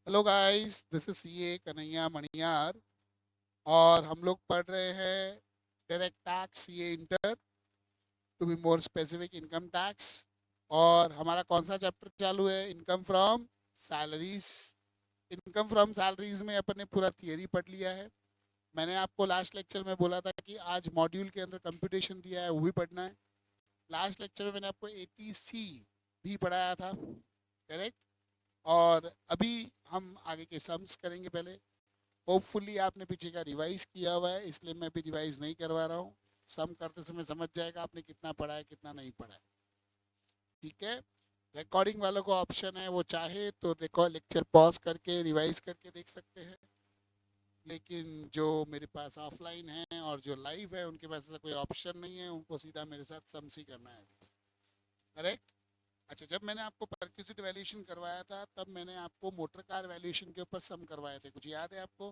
Hello guys, this is CA Kanhaiya Maniyar. और हम लोग पढ़ रहे हैं direct tax CA inter, to be more specific income tax. और हमारा कौन सा चैप्टर चालू है? Income from salaries. Income from salaries में अपन ने पूरा थियरी पढ़ लिया है। मैंने आपको लास्ट लेक्चर में बोला था कि आज मॉड्यूल के अंदर कंप्यूटेशन दिया है, वो भी पढ़ना है। लास्ट लेक्चर में मैंने आपको एटीसी भी पढ़ाया था, करेक्ट। और अभी हम आगे के सम्स करेंगे पहले। होपफुली आपने पीछे का रिवाइज किया हुआ है, इसलिए मैं भी रिवाइज नहीं करवा रहा हूँ। सम करते समय समझ जाएगा आपने कितना पढ़ा है कितना नहीं पढ़ा है। ठीक है। रिकॉर्डिंग वालों को ऑप्शन है, वो चाहे तो रिकॉर्ड लेक्चर पॉज करके रिवाइज करके देख सकते हैं। लेकिन जो मेरे पास ऑफलाइन है और जो लाइव है उनके पास ऐसा कोई ऑप्शन नहीं है, उनको सीधा मेरे साथ सम्स ही करना है। करेक्ट। अच्छा, जब मैंने आपको परक्यूसिट वैल्यूएशन करवाया था तब मैंने आपको मोटर कार वैल्यूएशन के ऊपर सम करवाए थे, कुछ याद है आपको?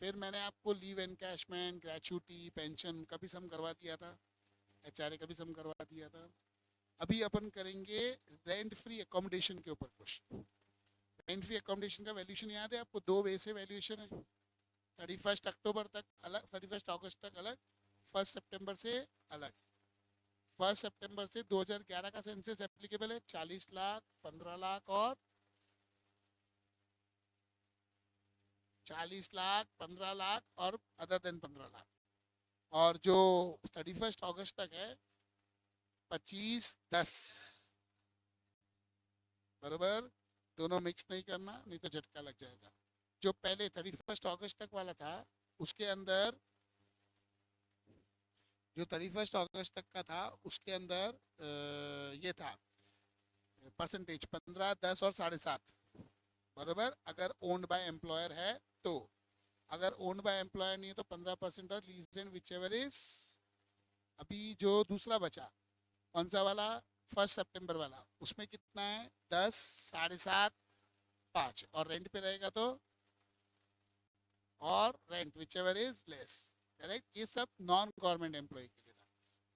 फिर मैंने आपको लीव एनकैशमेंट, ग्रेचुटी, पेंशन का भी सम करवा दिया था, एचआरए का भी सम करवा दिया था। अभी अपन करेंगे रेंट फ्री अकोमोडेशन के ऊपर क्वेश्चन। रेंट फ्री अकोमोडेशन का वैल्यूएशन याद है आपको? दो वे से वैल्यूएशन है। 31 अक्टूबर तक अलग, 31 अगस्त तक अलग, 1 सितंबर से अलग। 1 सितंबर से 2011 का सेंसस एप्लीकेबल है। 40 लाख, 15 लाख और 40 लाख, 15 लाख और अदर देन 15 लाख। और जो 31 अगस्त तक है, 25-10, बराबर। दोनों मिक्स नहीं करना, नहीं तो झटका लग जाएगा। जो पहले 31 अगस्त तक वाला था उसके अंदर, जो 31 अगस्त तक का था उसके अंदर ये था परसेंटेज 15, 10 और 7.5, बराबर। अगर ओन्ड बाय एम्प्लॉयर है तो, अगर ओन्ड बाय एम्प्लॉयर नहीं है तो 15% और lease and which ever is. अभी जो दूसरा बचा, कौन सा वाला? 1 सितंबर वाला, उसमें कितना है? 10, 7.5, 5, और रेंट पे रहेगा तो, और rent which ever is less. Correct. ये सब नॉन गवर्नमेंट एम्प्लॉय के लिए था।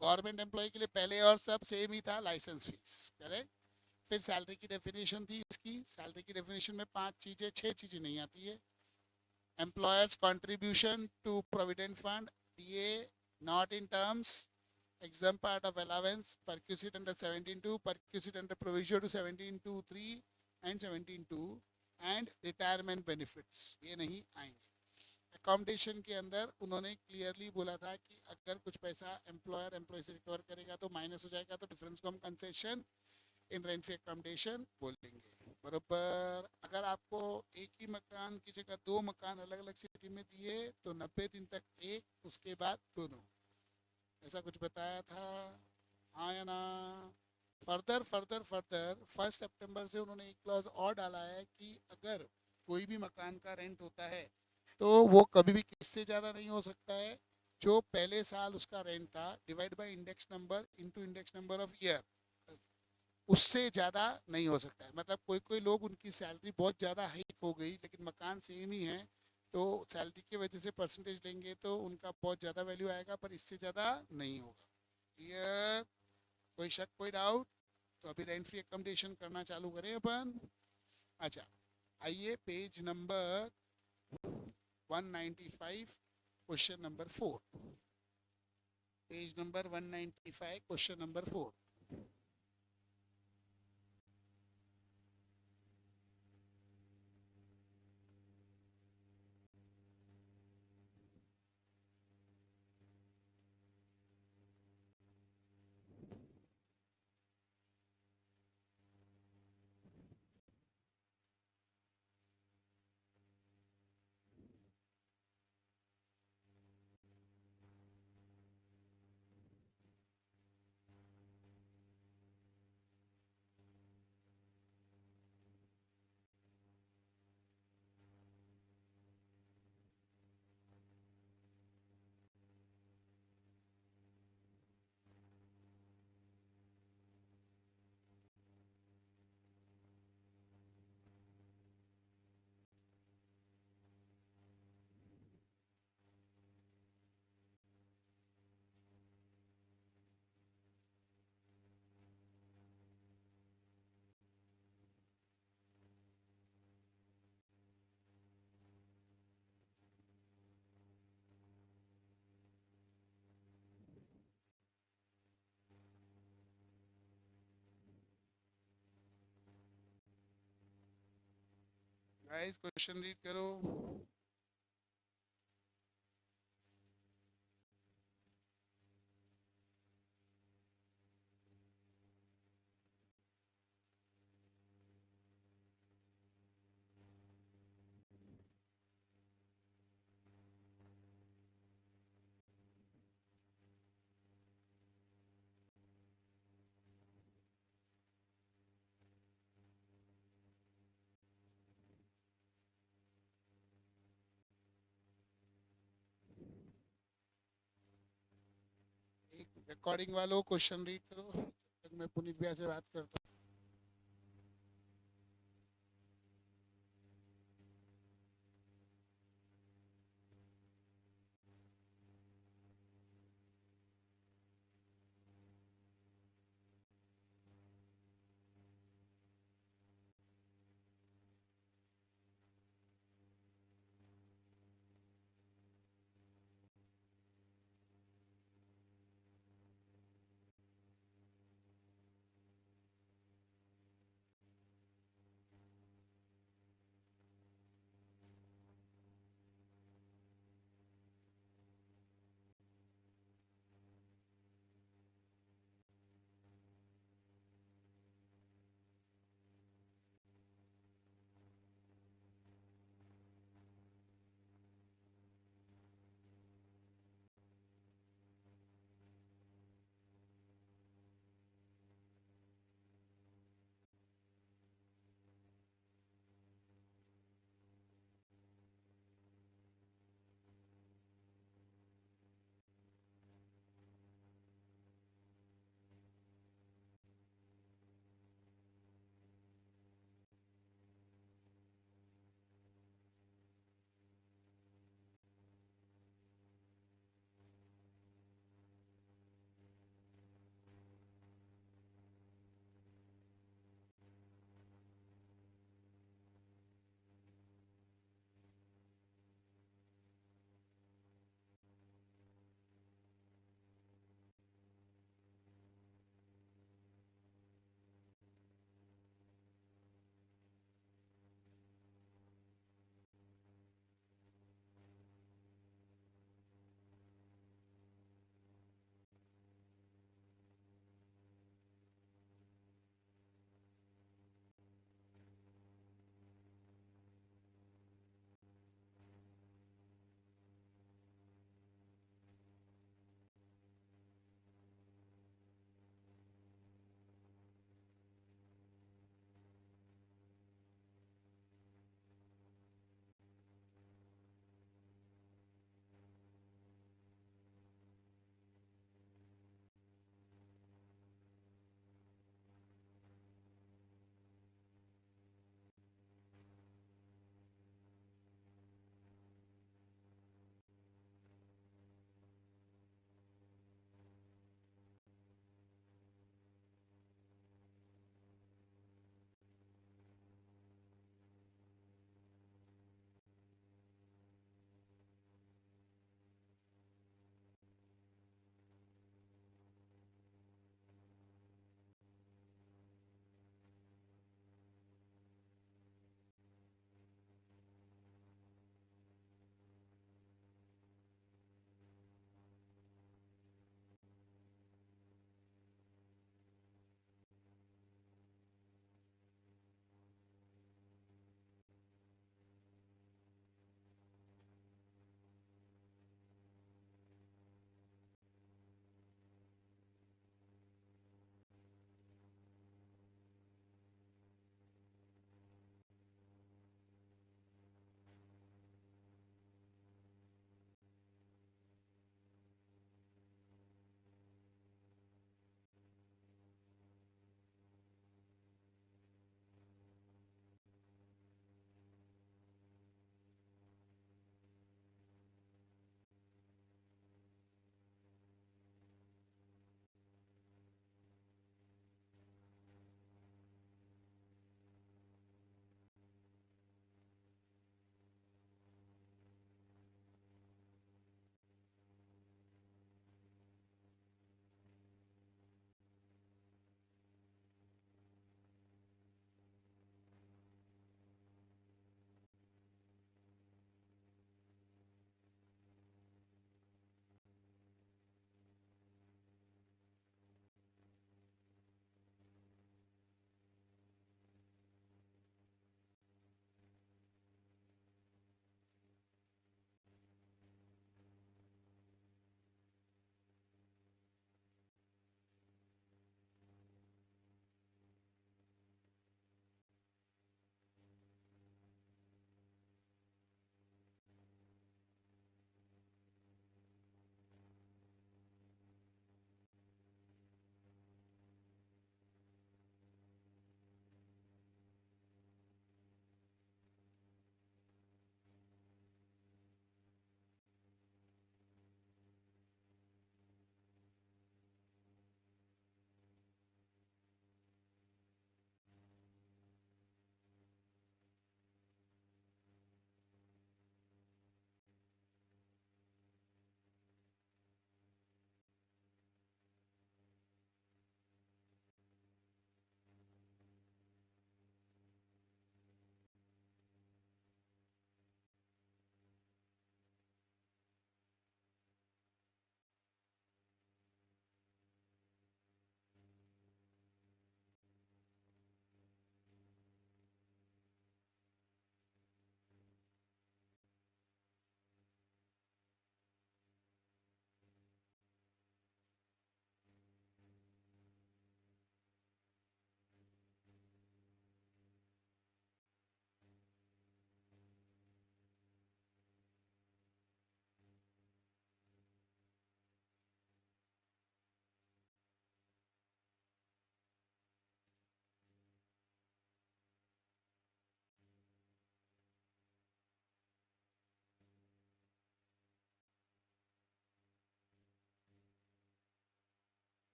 गवर्नमेंट एम्प्लॉय के लिए पहले और सब सेम ही था, लाइसेंस फीस। करेक्ट। फिर सैलरी की डेफिनेशन थी इसकी। सैलरी की डेफिनेशन में 5 चीज़ें, 6 चीज़ें नहीं आती है। Employer's contribution to provident fund, DA not in terms, exempt part of allowance, perquisite under 17(2), perquisite under proviso to 17(2)(3) and 17(2), and retirement benefits, ये नहीं आएंगे। अकोमोडेशन के अंदर उन्होंने क्लियरली बोला था कि अगर कुछ पैसा एम्प्लॉयर एम्प्लॉय से रिकवर करेगा तो माइनस हो जाएगा, तो डिफरेंस को हम कंसेशन इन रेंट फ्री अकोमोडेशन बोलेंगे, बरोबर। अगर आपको एक ही मकान की जगह दो मकान अलग अलग सिटी में दिए तो 90 दिन तक एक, उसके बाद दोनों, ऐसा कुछ बताया था, हाँ या ना? फर्दर फर्दर फर्दर 1 सितंबर से उन्होंने एक क्लॉज और डाला है कि अगर कोई भी मकान का रेंट होता है तो वो कभी भी किससे ज़्यादा नहीं हो सकता है, जो पहले साल उसका रेंट था divide by index number into index number of year, उससे ज़्यादा नहीं हो सकता है। मतलब कोई कोई लोग, उनकी सैलरी बहुत ज़्यादा हाइक हो गई लेकिन मकान सेम ही है, तो सैलरी की वजह से परसेंटेज लेंगे तो उनका बहुत ज़्यादा वैल्यू आएगा, पर इससे ज़्यादा नहीं होगा। क्लियर? कोई शक, कोई डाउट? तो अभी रेंट फ्री अकोमोडेशन करना चालू करें अपन। अच्छा, आइए page number 195, question number 4। Page number 195, question number 4। Guys question read करो. एक रिकॉर्डिंग वालों क्वेश्चन रीड करो जब तक मैं पुनीत भैया से बात करता हूँ.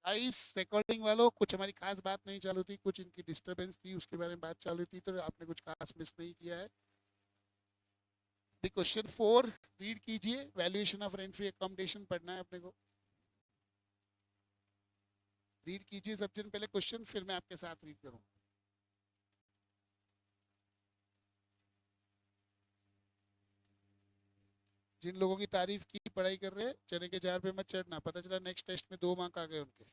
आइस रिकॉर्डिंग वालों, कुछ हमारी खास बात नहीं चालू थी, कुछ इनकी डिस्टरबेंस थी, उसके बारे में बात चालू थी, तो आपने कुछ खास मिस नहीं किया है। क्वेश्चन 4 रीड कीजिए, valuation of rent free accommodation पढ़ना है अपने को। रीड कीजिए सबसे पहले क्वेश्चन, फिर मैं आपके साथ रीड करूँ। जिन लोगों की तारीफ की पढ़ाई कर रहे हैं, चने के जार पे मत चढ़ना, पता चला नेक्स्ट टेस्ट में 2 मार्क आ गए उनके।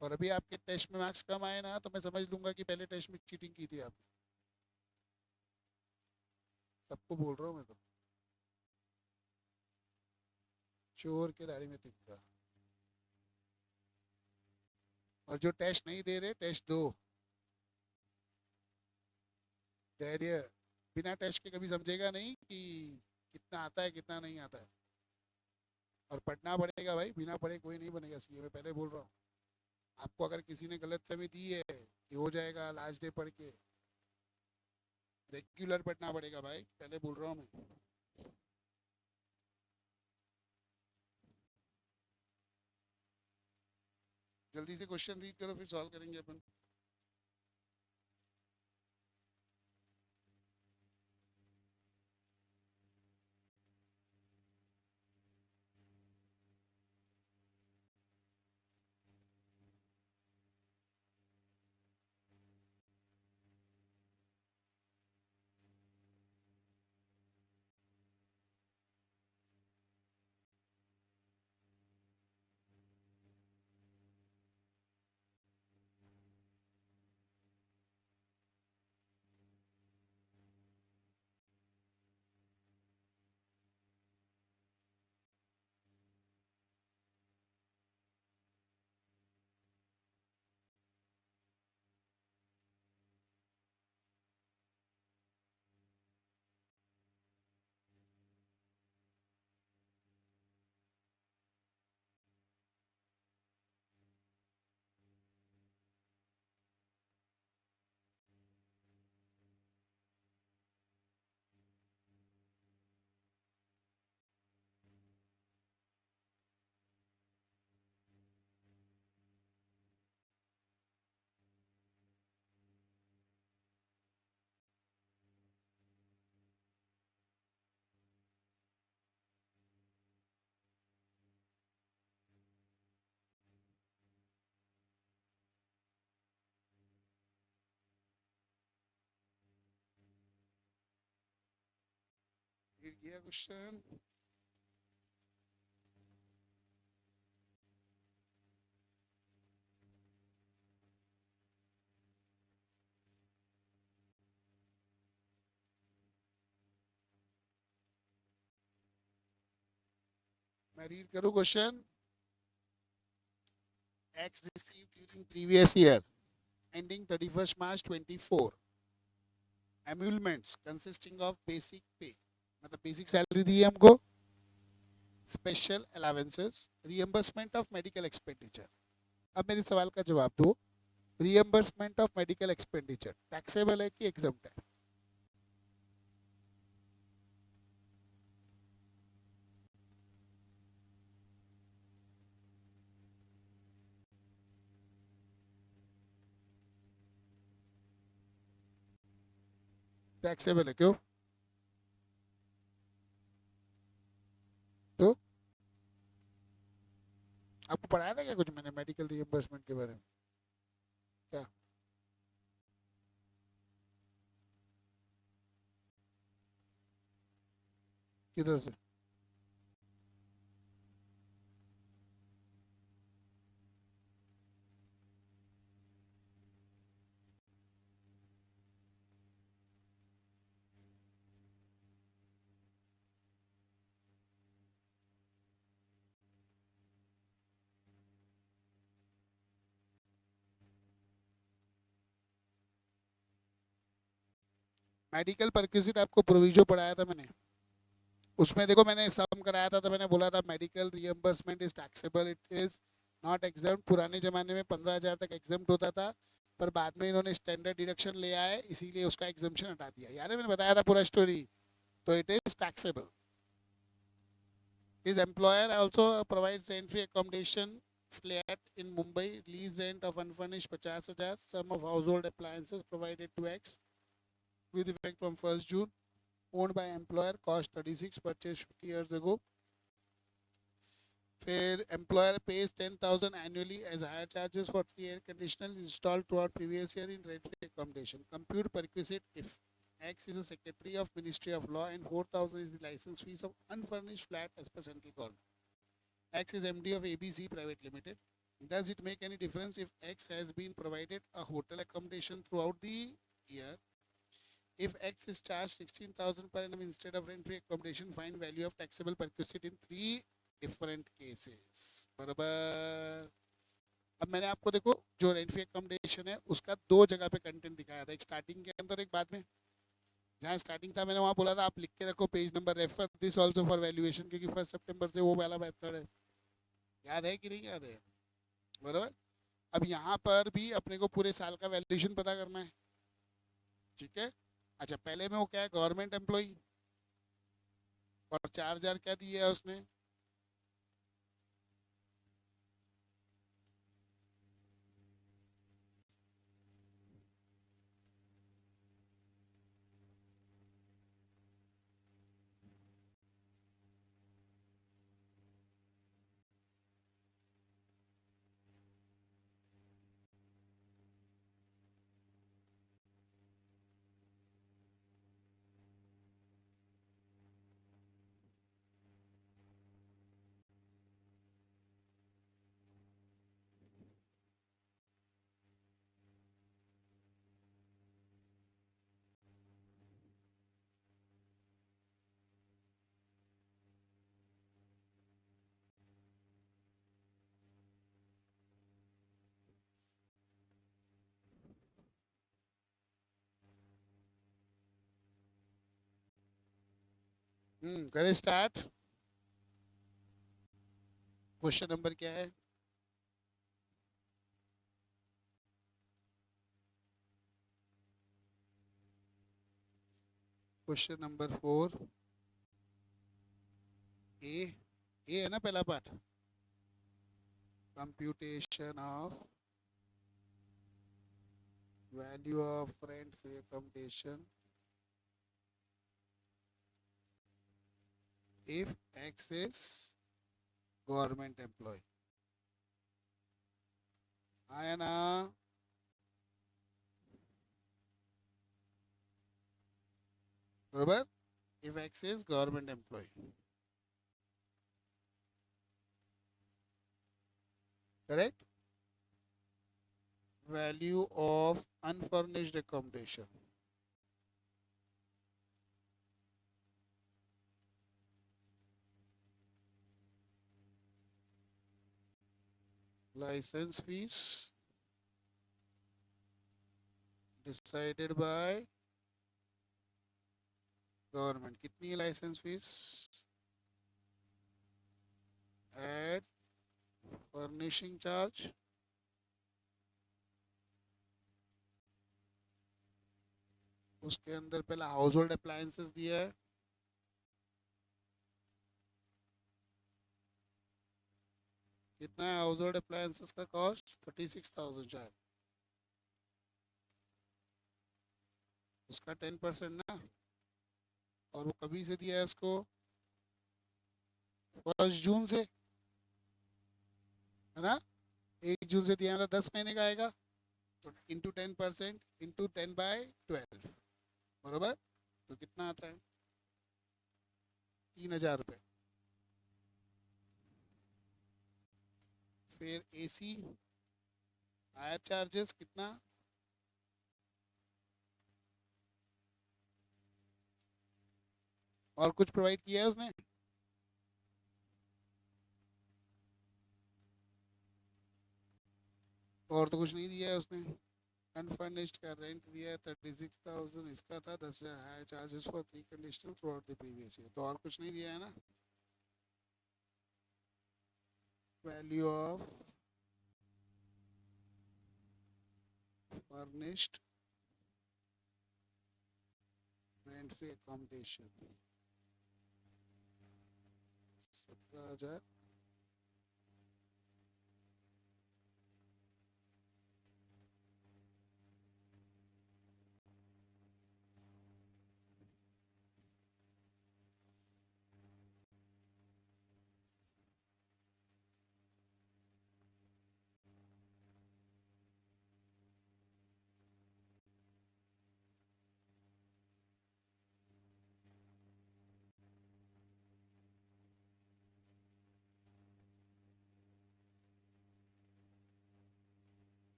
और अभी आपके टेस्ट में मार्क्स कम आए ना, तो मैं समझ लूंगा कि पहले टेस्ट में चीटिंग की थी आपने। सबको बोल रहा हूँ मैं तो, चोर के दाढ़ी में तिनका। और जो टेस्ट नहीं दे रहे, टेस्ट दो। धैर्य, बिना टेस्ट के कभी समझेगा नहीं कि कितना आता है कितना नहीं आता है। और पढ़ना पड़ेगा भाई, बिना पढ़े कोई नहीं बनेगा सीए, मैं पहले बोल रहा हूँ। आपको अगर किसी ने गलत फहमी दी है कि हो जाएगा लास्ट डे पढ़ के, रेगुलर पढ़ना पड़ेगा भाई, पहले बोल रहा हूँ मैं। जल्दी से क्वेश्चन रीड करो, फिर सॉल्व करेंगे अपन। रीड किया क्वेश्चन। मैं रीड करूँ question. X received during previous year ending 31st March 24 emoluments consisting of basic pay, मतलब बेसिक सैलरी दी है हमको, special allowances, reimbursement of medical expenditure. अब मेरे सवाल का जवाब दो, reimbursement of medical expenditure taxable है कि एग्जम्प्ट है? टैक्सेबल है, क्यों? तो आपको पढ़ाया था क्या कुछ मैंने मेडिकल रियम्बर्समेंट के बारे में? क्या? किधर से? मेडिकल परक्यूजिट आपको प्रोविजो पढ़ाया था मैंने, उसमें देखो मैंने सम कराया था, तो मैंने बोला था medical reimbursement is taxable, it is not exempt. पुराने ज़माने में 15,000 तक एग्जाम्प्ट होता था, पर बाद में इन्होंने स्टैंडर्ड डिडक्शन ले आए, इसीलिए उसका एग्जाम्पशन हटा दिया। याद है मैंने बताया था पूरा स्टोरी, तो it is taxable. His employer also provides rent-free accommodation flat in Mumbai. Lease rent of unfurnished 50,000. Sum of household appliances provided to X with effect from 1st June. Owned by employer. Cost 36. Purchased 50 years ago. फिर employer pays 10,000 annually as hire charges for 3 air conditioners installed throughout previous year in rent-free accommodation. Compute perquisite if X is a secretary of Ministry of Law and 4,000 is the license fees of unfurnished flat as per central government. X is MD of ABC Private Limited. Does it make any difference if X has been provided a hotel accommodation throughout the year? If X is charged 16,000 per annum instead of rent-free accommodation, find value of taxable perquisite in 3 different cases. बराबर. अब मैंने आपको देखो जो rent free accommodation है उसका 2 जगह पे कंटेंट दिखाया था, एक स्टार्टिंग के अंदर एक बाद में. जहाँ स्टार्टिंग था मैंने वहाँ बोला था आप लिख के रखो page number, refer this also for valuation, क्योंकि 1 सितंबर से वो वाला मेथड है. याद है कि नहीं याद है? बराबर. अब यहाँ पर भी अपने को पूरे साल का वैल्यूएशन पता करना है. ठीक है. अच्छा, पहले में वो क्या है, गवर्नमेंट एम्प्लॉय, और 4,000 क्या दिया है उसने, करें स्टार्ट. क्वेश्चन नंबर क्या है? क्वेश्चन नंबर 4 ए है ना पहला part. Computation of value of rent free accommodation if X is government employee. आया ना? बराबर. If X is government employee. Correct. Value of unfurnished accommodation. License fees decided by government. कितनी है license fees? Add furnishing charge, उसके अंदर पहला house hold appliances दिया है. कितना है हाउस होल्ड अप्लायंसेस का कॉस्ट? 36,000 शायद. उसका 10% ना, और वो कभी से दिया है इसको? 1 जून से, है ना? 1 जून से दिया, मतलब 10 महीने का आएगा. तो इंटू 10% इंटू 10/12, बराबर. तो कितना आता है? 3,000 रुपये. फिर एसी हायर चार्जेस कितना? और कुछ प्रोवाइड किया है उसने? और तो कुछ नहीं दिया है उसने. अनफर्निश्ड का रेंट दिया है 36,000, इसका था 10,000 higher charges for 3 conditional through out the previous year. तो और कुछ नहीं दिया है ना. Value of furnished rent free accommodation 17,000।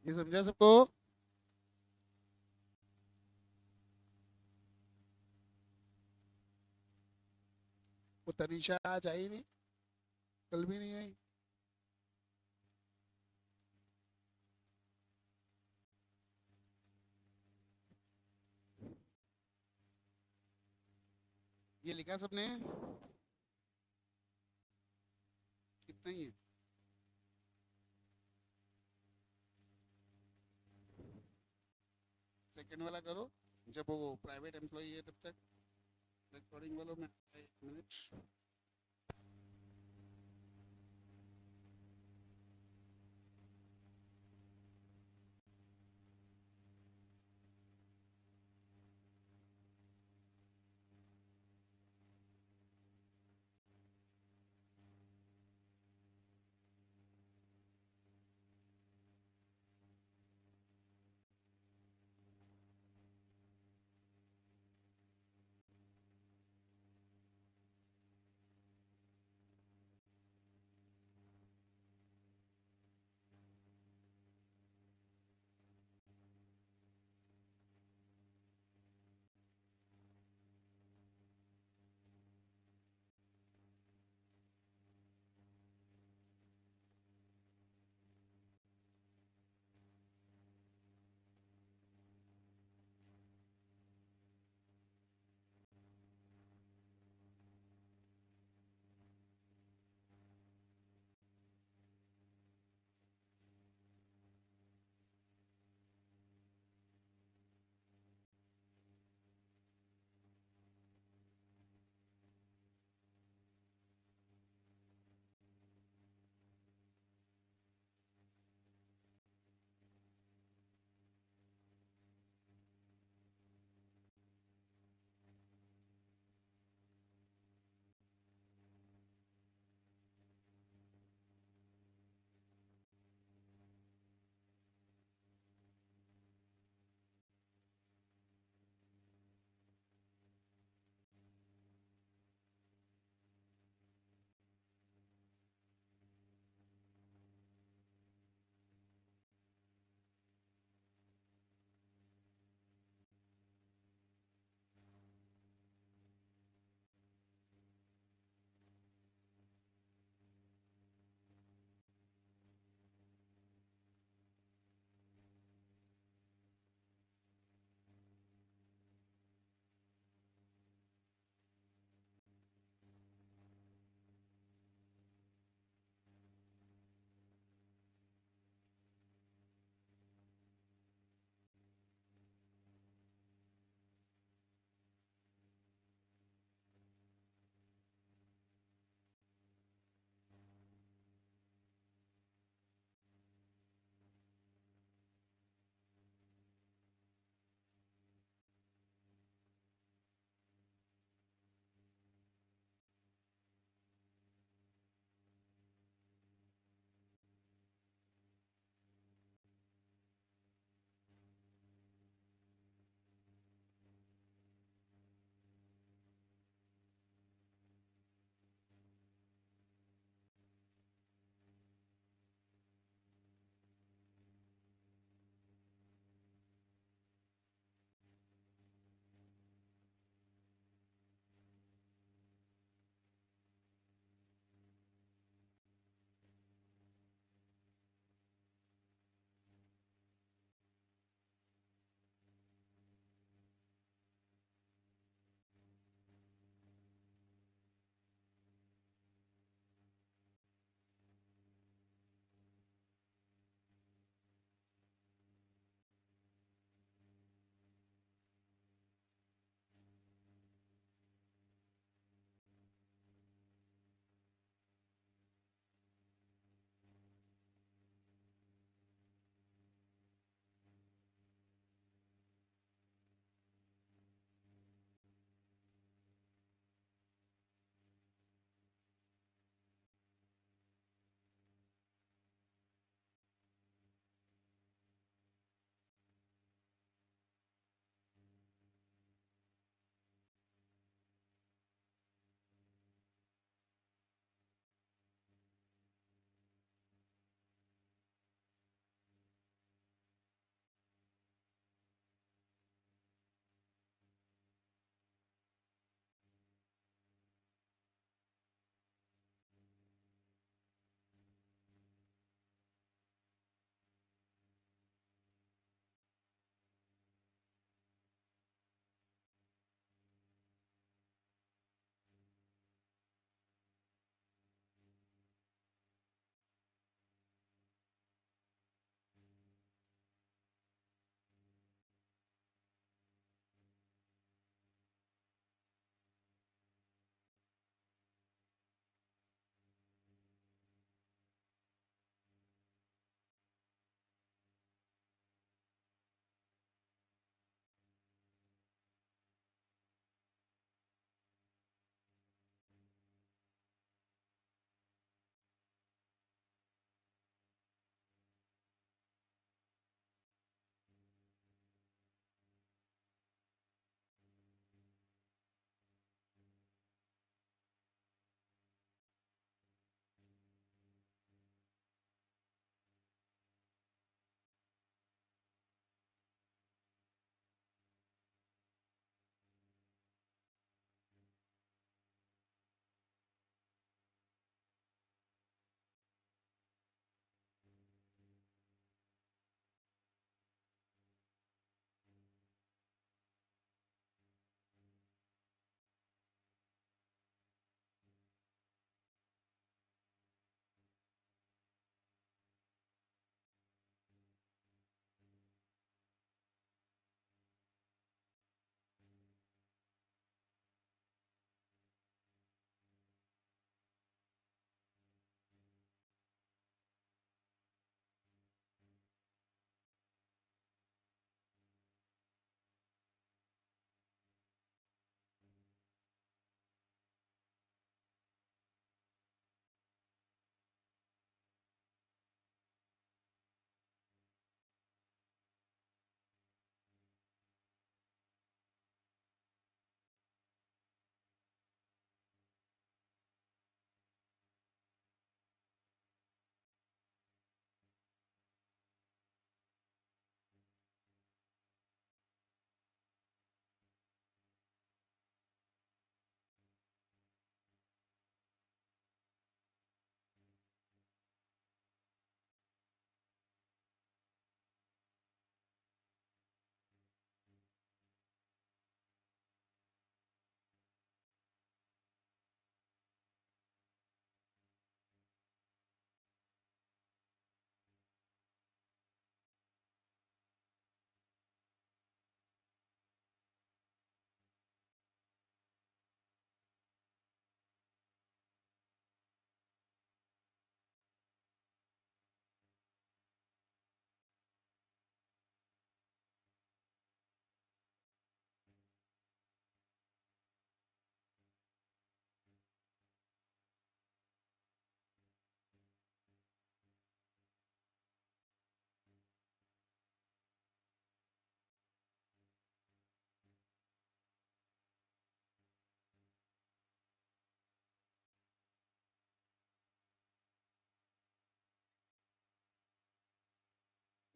ये समझा सबको? वो तनीषा आज आई नहीं, कल भी नहीं आई। ये लिखा सबने? कितना ही है? सेकंड वाला करो, जब वो प्राइवेट एम्प्लॉई है तब तक। रिकॉर्डिंग वालों में 1 मिनट।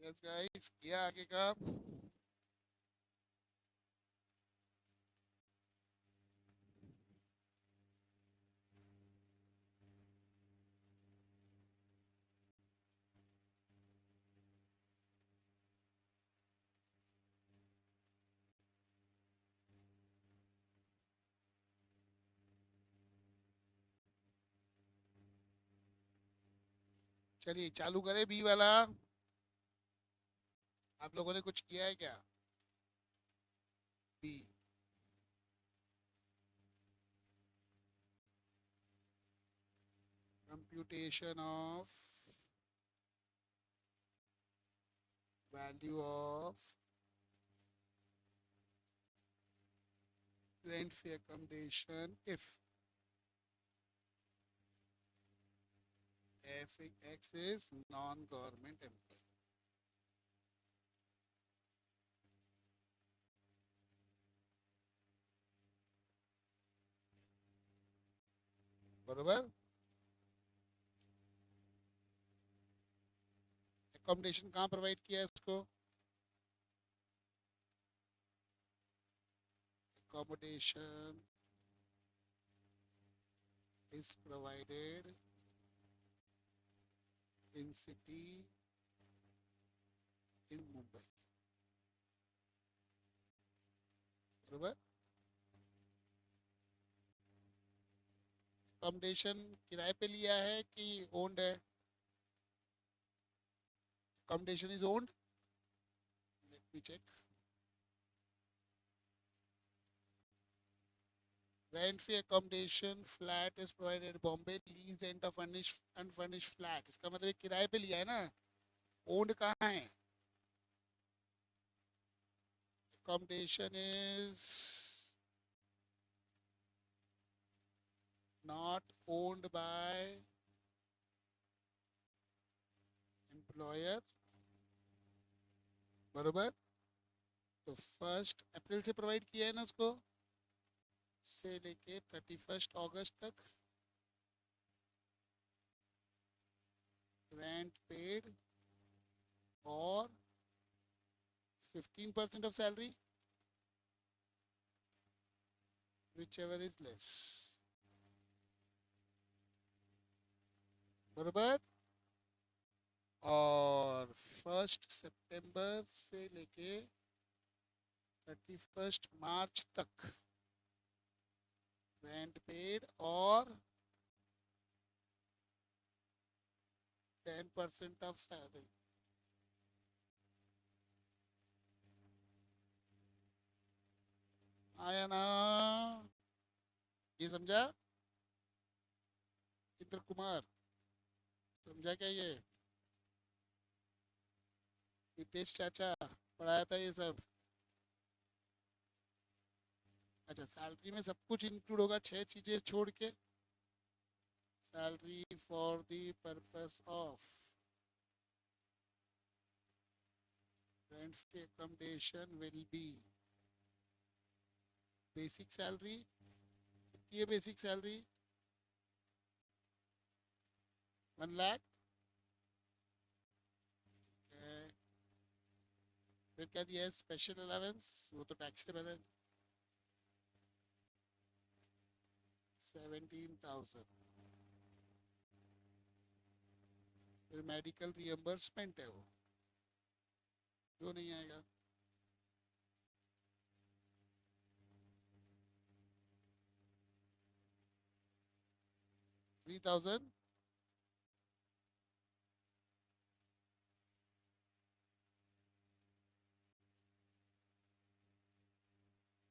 यस गाइस, किया आगे का। चलिए चालू करें बी वाला। आप लोगों ने कुछ किया है क्या? B. Computation of value of rent fee accommodation if x is non-government employee। बरोबर। एकोमोडेशन कहाँ प्रोवाइड किया है इसको? accommodation is provided in city in Mumbai। बरोबर। accommodation किराए पे लिया है कि ओन्ड है? accommodation is owned। let me check। rent free accommodation flat is provided Bombay, leased rent of furnished unfurnished flat। इसका मतलब ये किराए पे लिया है ना, ओन्ड कहाँ है? accommodation is not owned by employer। बरोबर। तो 1 अप्रैल से प्रोवाइड किया है ना उसको, से लेके 31 अगस्त तक रेंट पेड और 15% of salary, whichever is less। बरोबर। और 1 सितंबर से लेके 31 मार्च तक रेंट पेड और 10% ऑफ सैलरी। आया ना? ये समझा इंद्र कुमार? समझा क्या ये? नितेश चाचा पढ़ाया था ये सब। अच्छा, सैलरी में सब कुछ इंक्लूड होगा, 6 चीजें छोड़ के। Salary for the purpose of rent free accommodation will be basic salary. कितनी है बेसिक सैलरी? 1 लाख। फिर क्या दिया है? स्पेशल अलावेंस, वो तो टैक्सेबल है, 17,000। फिर मेडिकल रिएम्बर्समेंट है, वो क्यों नहीं आएगा? 3,000।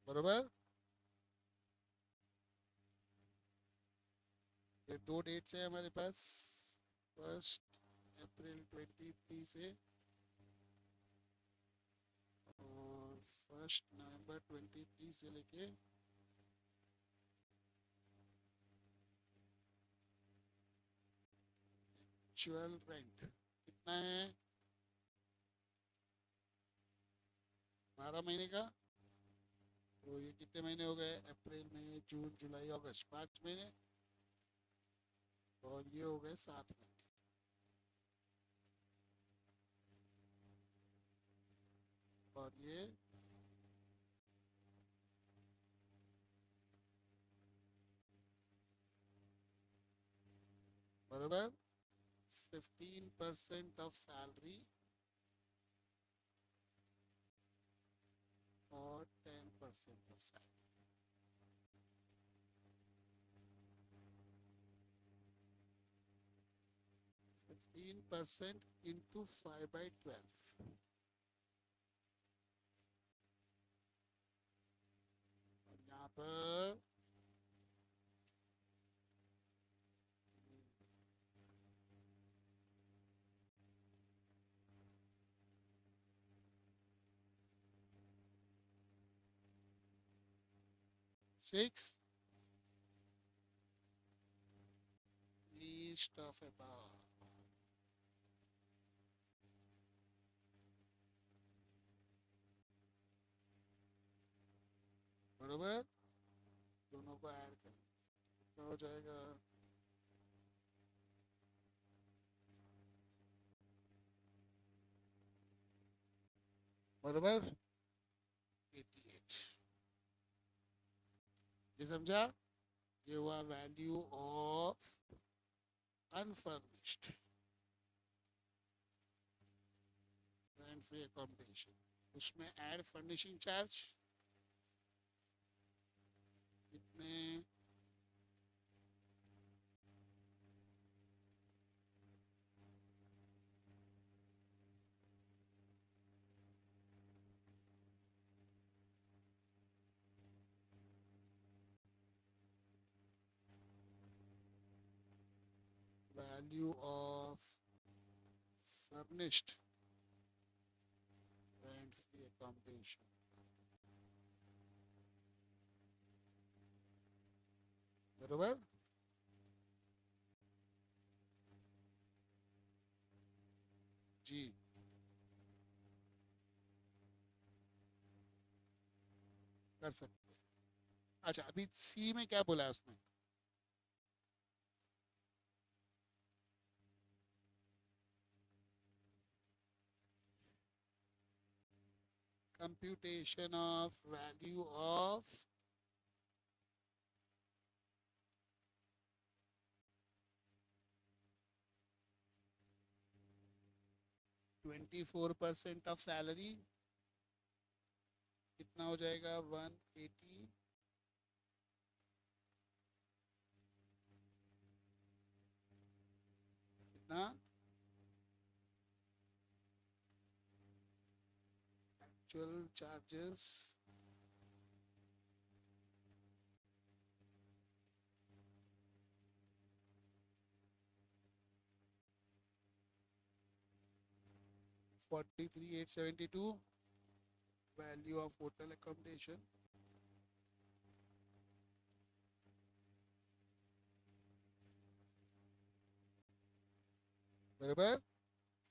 बरोबर। ये 2 डेट्स है हमारे पास, 1 अप्रैल 23 से और 1 नवंबर 23 से लेके 12 रेंट कितना है? 12 महीने का। तो ये कितने महीने हो गए? अप्रैल मई जून जुलाई अगस्त, 5 महीने। और ये हो गए 7 महीने। और ये बराबर 15% ऑफ सैलरी और 10% ऑफ सैलरी. 15% into 5/12. और यहाँ पर 6 least of above. बराबर दोनों को ऐड करें क्या हो जाएगा. बराबर 88. ये समझा. ये हुआ value of unfurnished rent free accommodation. उसमें ऐड फर्निशिंग चार्ज कितने. value of furnished rent free accommodation बराबर जी. कर सकते हैं. अच्छा अभी सी में क्या बोला है उसने. computation of value of %24 of salary कितना हो जाएगा 180. कितना actual charges 43,872. value of hotel accommodation बराबर.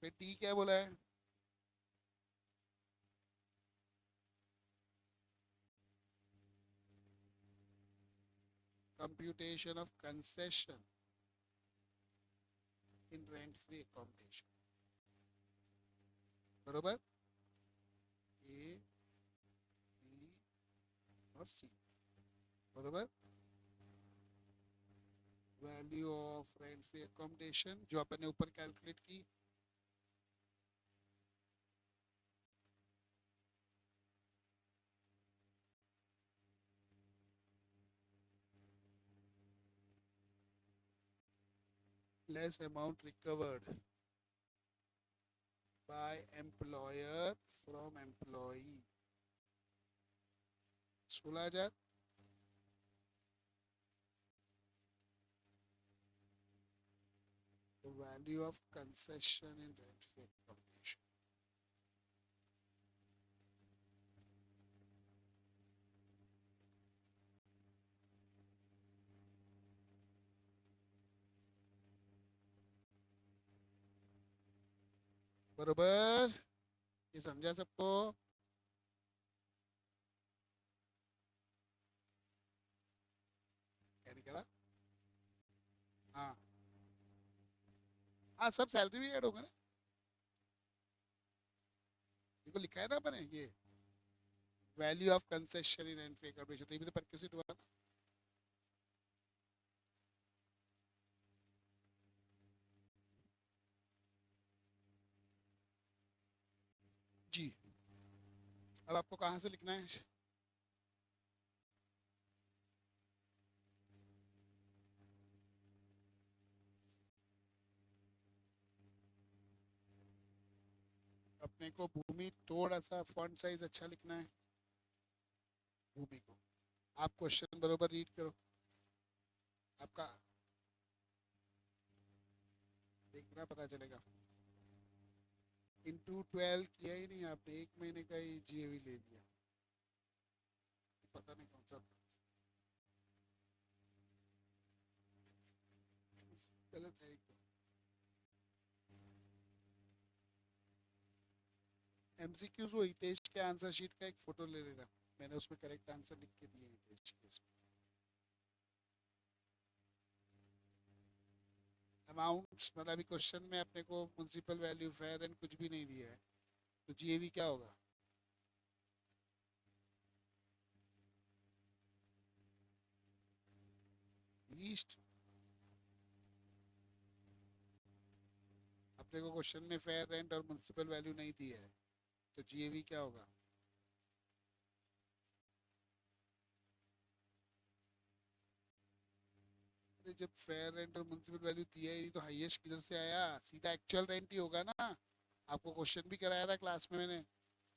फिर डी क्या बोला है. computation of concession in rent free accommodation बराबर ए बी और सी बराबर. Value of rent free accommodation जो अपन ने ऊपर कैलकुलेट की less amount recovered by employer from employee 16,000. the value of concession in rent free accommodation बराबर. ये समझा सबको. क्या निकला. हाँ हाँ सब सैलरी भी ऐड होगा ना. देखो लिखा है ना अपने ये value of concession in entry corporation, तो ये भी तो परक्यूसिट हुआ ना। जी, अब आपको कहाँ से लिखना है? अपने को भूमि थोड़ा सा फॉन्ट साइज अच्छा लिखना है, भूमि को। आप क्वेश्चन बरोबर रीड करो, आपका देखना पता चलेगा। इंटू 12 किया ही नहीं आपने, 1 महीने का ही जीएवी ले लिया, पता नहीं कौन सा गलत है एकदम। एमसीक्यूज वो हितेश के आंसर शीट का एक फोटो ले लेना, मैंने उसमें करेक्ट आंसर लिख के दिए हितेश के इसमें। अमाउंट्स मतलब अभी क्वेश्चन में अपने को म्युनिसिपल वैल्यू फेयर एंड कुछ भी नहीं दिया है, तो जीएवी क्या होगा? लीस्ट। अपने को क्वेश्चन में फेयर रेंट और म्युनिसिपल वैल्यू नहीं दिया है, तो जीएवी क्या होगा? अरे जब फेयर रेंट और म्युनिसिपल वैल्यू दिया ही नहीं तो हाईएस्ट किधर से आया? सीधा एक्चुअल रेंट ही होगा ना। आपको क्वेश्चन भी कराया था क्लास में मैंने,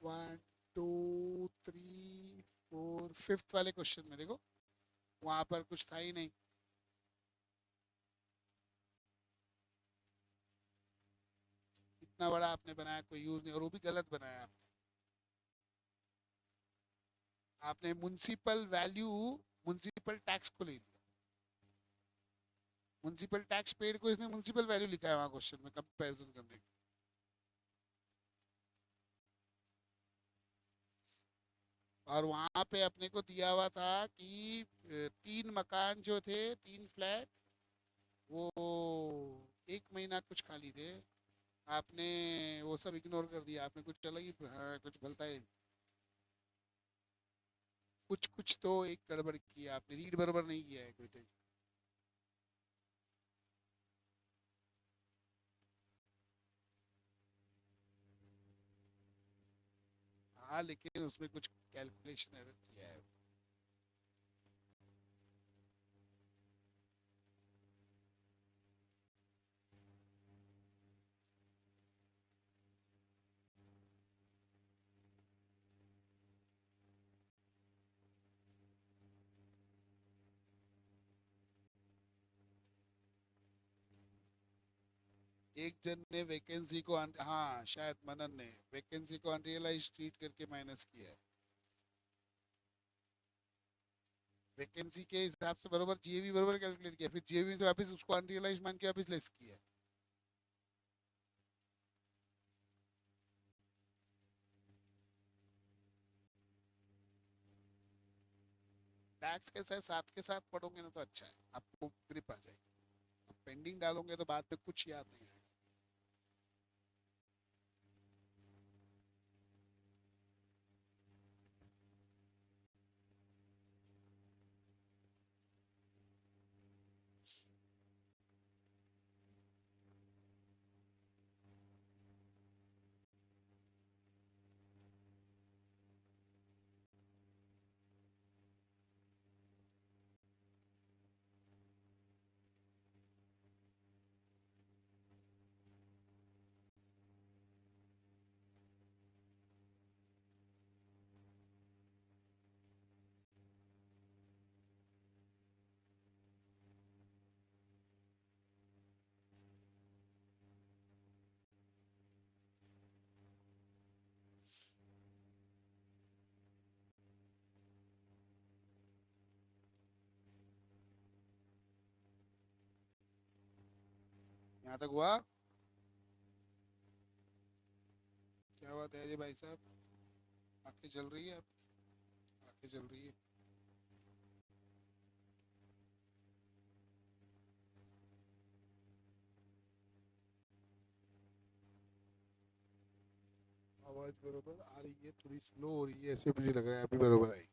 1 2 3 4 5th वाले क्वेश्चन में देखो, वहां पर कुछ था ही नहीं। इतना बड़ा आपने बनाया, कोई यूज नहीं, और वो भी गलत बनाया आपने। आपने म्युनिसिपल वैल्यू म्युनिसिपल टैक्स को ले लिया, म्युनिसिपल टैक्स पेड को इसने म्युनिसिपल वैल्यू लिखा है वहां क्वेश्चन में कंपैरिजन करने के। और वहां पे अपने को दिया हुआ था कि 3 मकान जो थे, 3 फ्लैट, वो 1 महीना कुछ खाली थे। आपने वो सब इग्नोर कर दिया, आपने कुछ अलग ही, हाँ, कुछ भलता है, कुछ कुछ तो एक गड़बड़ किया आपने, रीड बराबर नहीं किया है कोई तो। हाँ लेकिन उसमें कुछ कैलकुलेशन एरर किया है। एक जन ने वैकेंसी को हाँ शायद मनन ने वैकेंसी को अनरियलाइज ट्रीट करके माइनस किया है। वैकेंसी के हिसाब से बरोबर जीएवी बरोबर कैलकुलेट किया, फिर जीएवी से वापस उसको अनरियलाइज मान के वापस लेस किया। टैक्स के साथ साथ के साथ पढ़ोगे ना तो अच्छा है, आपको ग्रिप आ जाएगी। पेंडिंग डालोगे तो बाद में कुछ याद नहीं आएगा। यहाँ तक हुआ? क्या बात है जी भाई साहब, आंखें जल रही है आपकी, आंखें जल रही है। आवाज आवाज बरोबर आ रही है, थोड़ी स्लो हो रही है, ऐसे मुझे लग रहा है अभी बरोबर आई।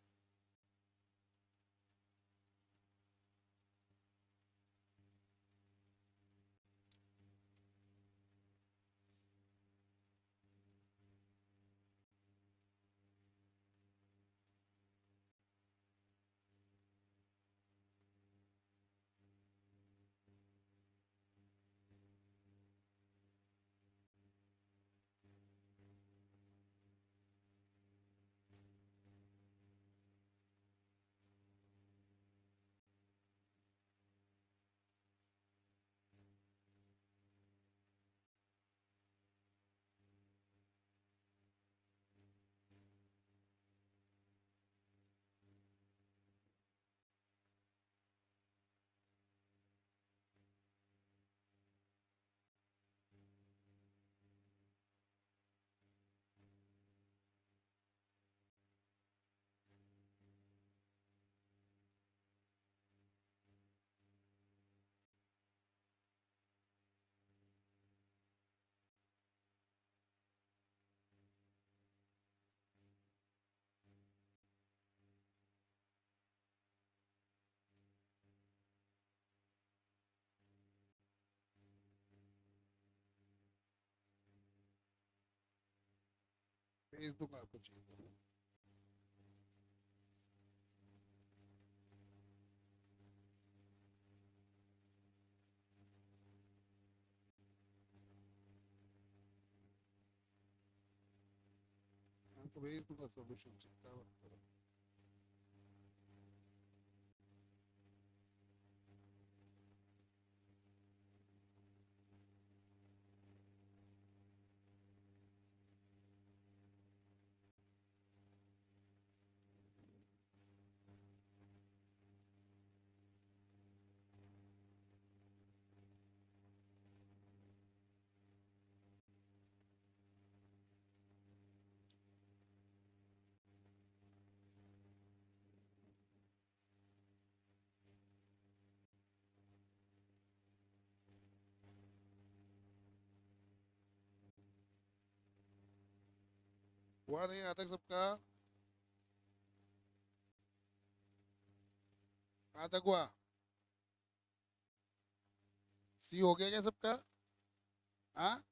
भेज दूंगा आपको चाहिए तो। आपको भेज दूंगा सोल्यूशन, चिंता मत करो। हुआ नहीं यहाँ तक सबका? कहाँ तक हुआ? सी हो गया क्या सबका? हाँ,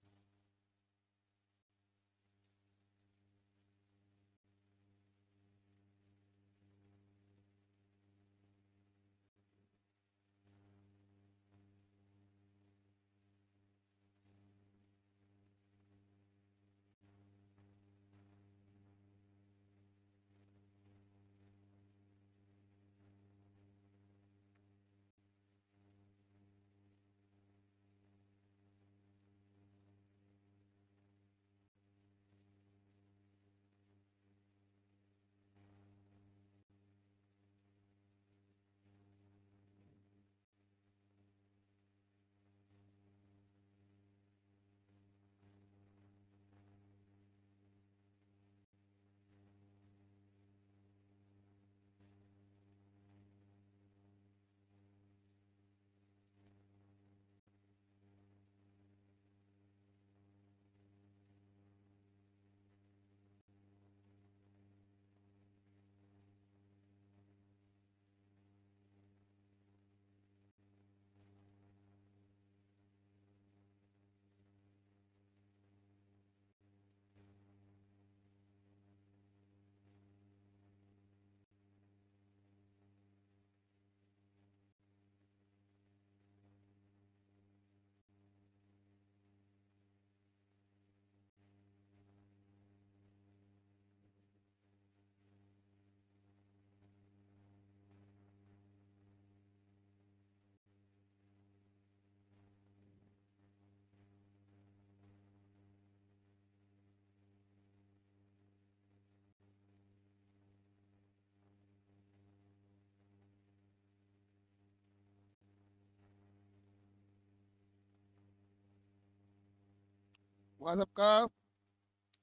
हुआ सबका?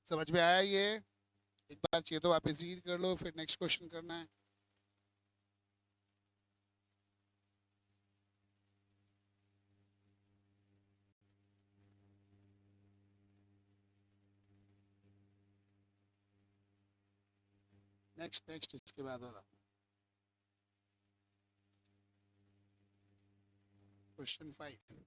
समझ में आया ये? एक बार चाहिए तो वापस रीड कर लो, फिर नेक्स्ट क्वेश्चन करना है। नेक्स्ट नेक्स्ट इसके बाद वाला क्वेश्चन 5.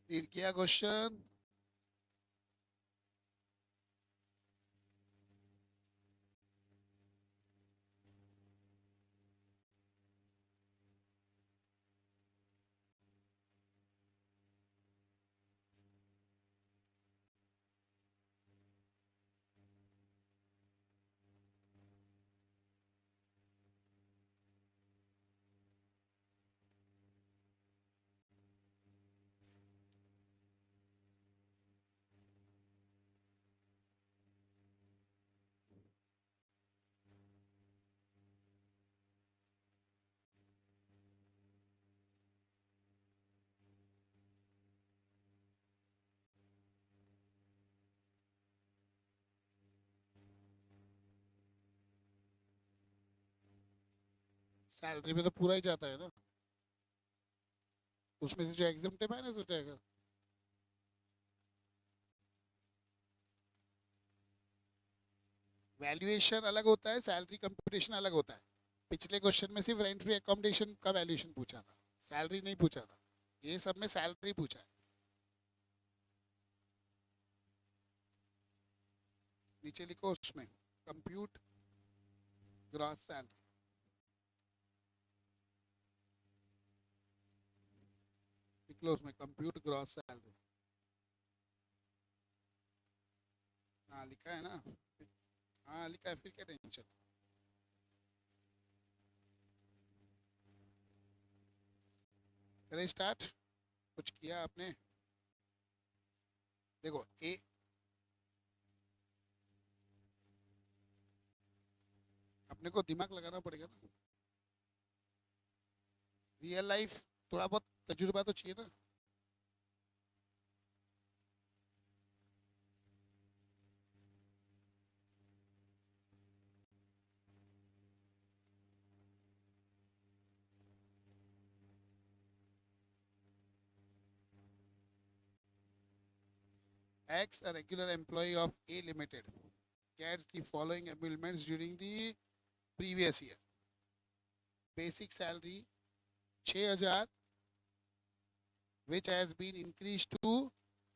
रीड किया क्वेश्चन. सैलरी में तो पूरा ही जाता है ना, उसमें से जो एग्जाम माइनस हो जाएगा. वैल्यूएशन अलग होता है, सैलरी कंप्यूटेशन अलग होता है. पिछले क्वेश्चन में सिर्फ रेंट फ्री अकोमोडेशन का वैल्यूएशन पूछा था, सैलरी नहीं पूछा था. ये सब में सैलरी पूछा है. नीचे लिखो उसमें कंप्यूट ग्रॉस सैलरी. लिख लो उसमें कंप्यूट ग्रॉस सैलरी। हाँ लिखा है ना, हाँ लिखा है, फिर क्या टेंशन। करें स्टार्ट, कुछ किया आपने? देखो ए, अपने को दिमाग लगाना पड़ेगा ना, रियल लाइफ थोड़ा बहुत तजुर्बा तो चाहिए ना। X, a regular employee of A Limited, gets the following emoluments during the previous year. Basic salary 6,000, which has been increased to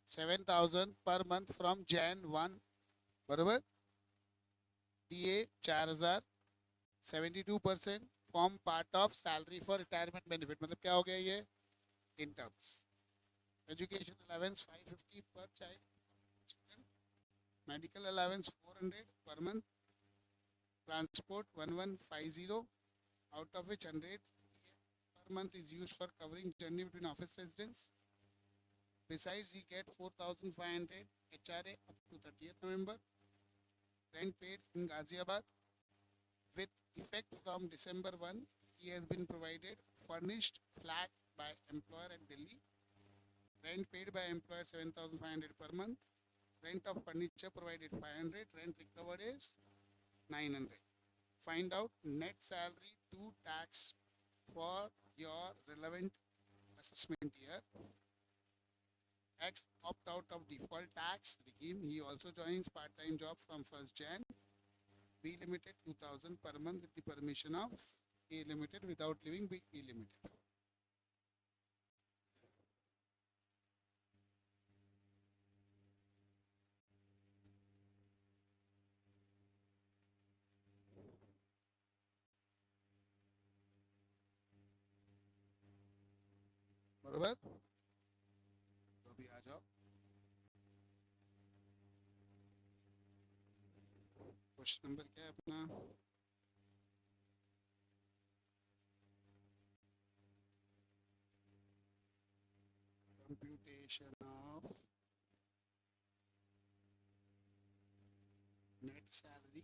7,000 per month from Jan 1, बराबर। DA 4,000, 72% form part of salary for retirement benefit, मतलब क्या हो गया ये in terms। Education allowance 550 per child, medical allowance 400 per month, transport 1150, out of which 100 per month is used for covering journey between office residence. Besides, he get 4,500 HRA up to 30th November. Rent paid in Ghaziabad with effect from December 1. He has been provided furnished flat by employer at Delhi. Rent paid by employer 7,500 per month. Rent of furniture provided 500. Rent recovered is 900. Find out net salary to tax for your relevant assessment year. X opt out of default tax regime. He also joins part-time job from 1st Jan. B Limited 2,000 per month with the permission of A Limited without leaving B Limited. बराबर, तो अभी आ जाओ, question number क्या है अपना? Computation of net salary,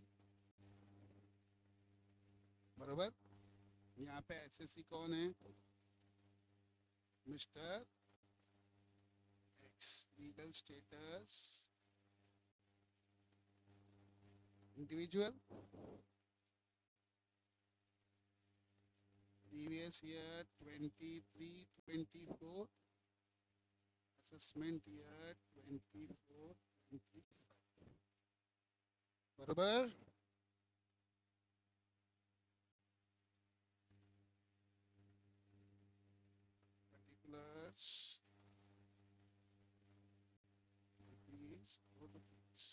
बराबर। यहाँ पे एसएससी कौन है? Mister x. Legal status individual, previous year 23-24, assessment year 24-25, बराबर। particulars rupees or rupees,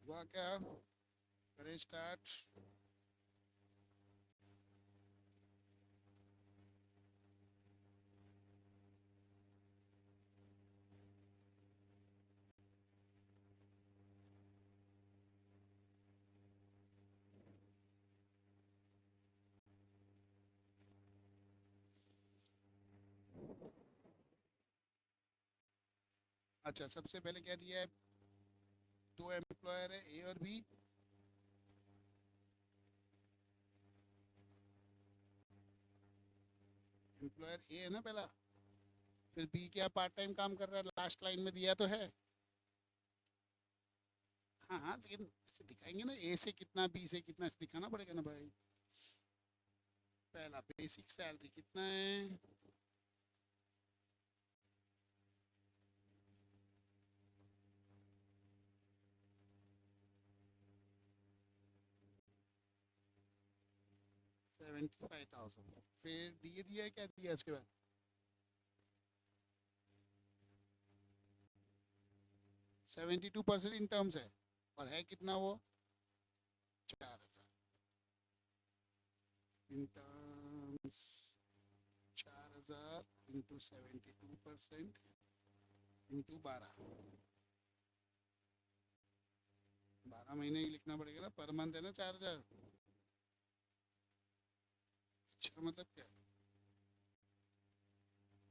हुआ क्या? करें स्टार्ट। अच्छा, सबसे पहले क्या दिया है? दो एम्प्लॉयर है, ए और बी। एम्प्लॉयर ए है ना पहला, फिर बी क्या पार्ट टाइम काम कर रहा है, लास्ट लाइन में दिया तो है। हाँ हाँ, लेकिन इसे दिखाएंगे ना, ए से कितना बी से कितना, इसे दिखाना पड़ेगा ना भाई। पहला बेसिक सैलरी कितना है? $75,000। फिर डी दिया है, क्या दिया इसके बाद? 72% इन टर्म्स है, और है कितना वो? 4,000 इन टर्म्स। 4,000 इंटू 72% इंटू 12 महीने ही लिखना पड़ेगा ना, पर मंथ है ना 4,000। अच्छा, मतलब क्या?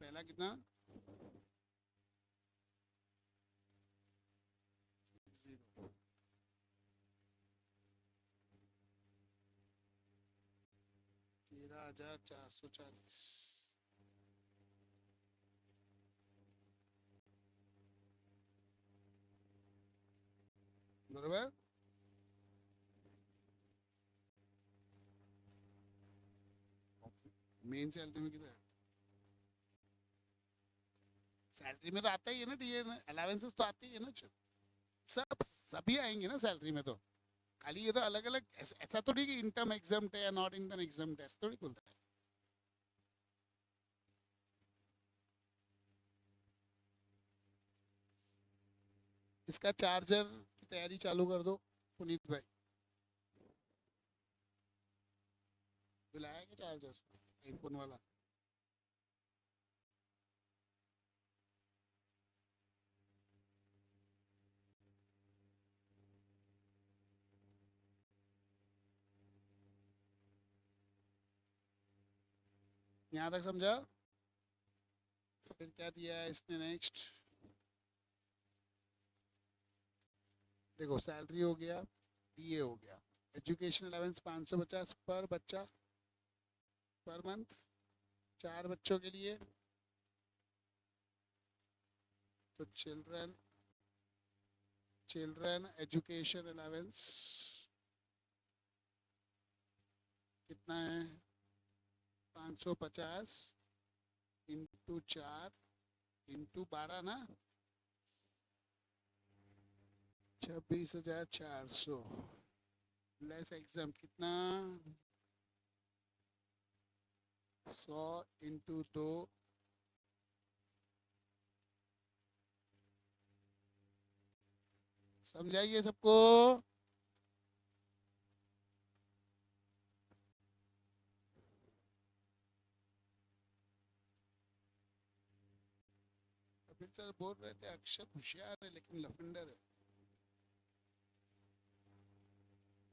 पहला कितना? 0। 13,440 बराबर। मेन सैलरी में कितना? सैलरी में तो आता ही है ना डीए में, अलावेंसेस तो आती ही है ना। सब सभी आएंगे ना सैलरी में तो। खाली ये तो अलग अलग, ऐसा तो नहीं कि इनकम एग्जाम्प्ट है या नॉट इनकम एग्जाम्प्ट है, ऐसा थोड़ी बोलता है। इसका चार्जर की तैयारी चालू कर दो पुनीत भाई। बुलाया क्या चार्जर? आईफोन वाला। यहाँ तक समझा? फिर क्या दिया है इसने नेक्स्ट? देखो, सैलरी हो गया, डीए हो गया, एजुकेशन अलाउंस 550 पर बच्चा पर मंथ, 4 बच्चों के लिए। तो चिल्ड्रन चिल्ड्रन एजुकेशन अलाउंस कितना है? 550 इंटू 4 इंटू 12 ना, 26,400 लेस एग्जाम कितना? 100 इंटू 2। समझाइए सबको। कपिल सर बोल रहे थे अक्षत होशियार है लेकिन लफंडर है।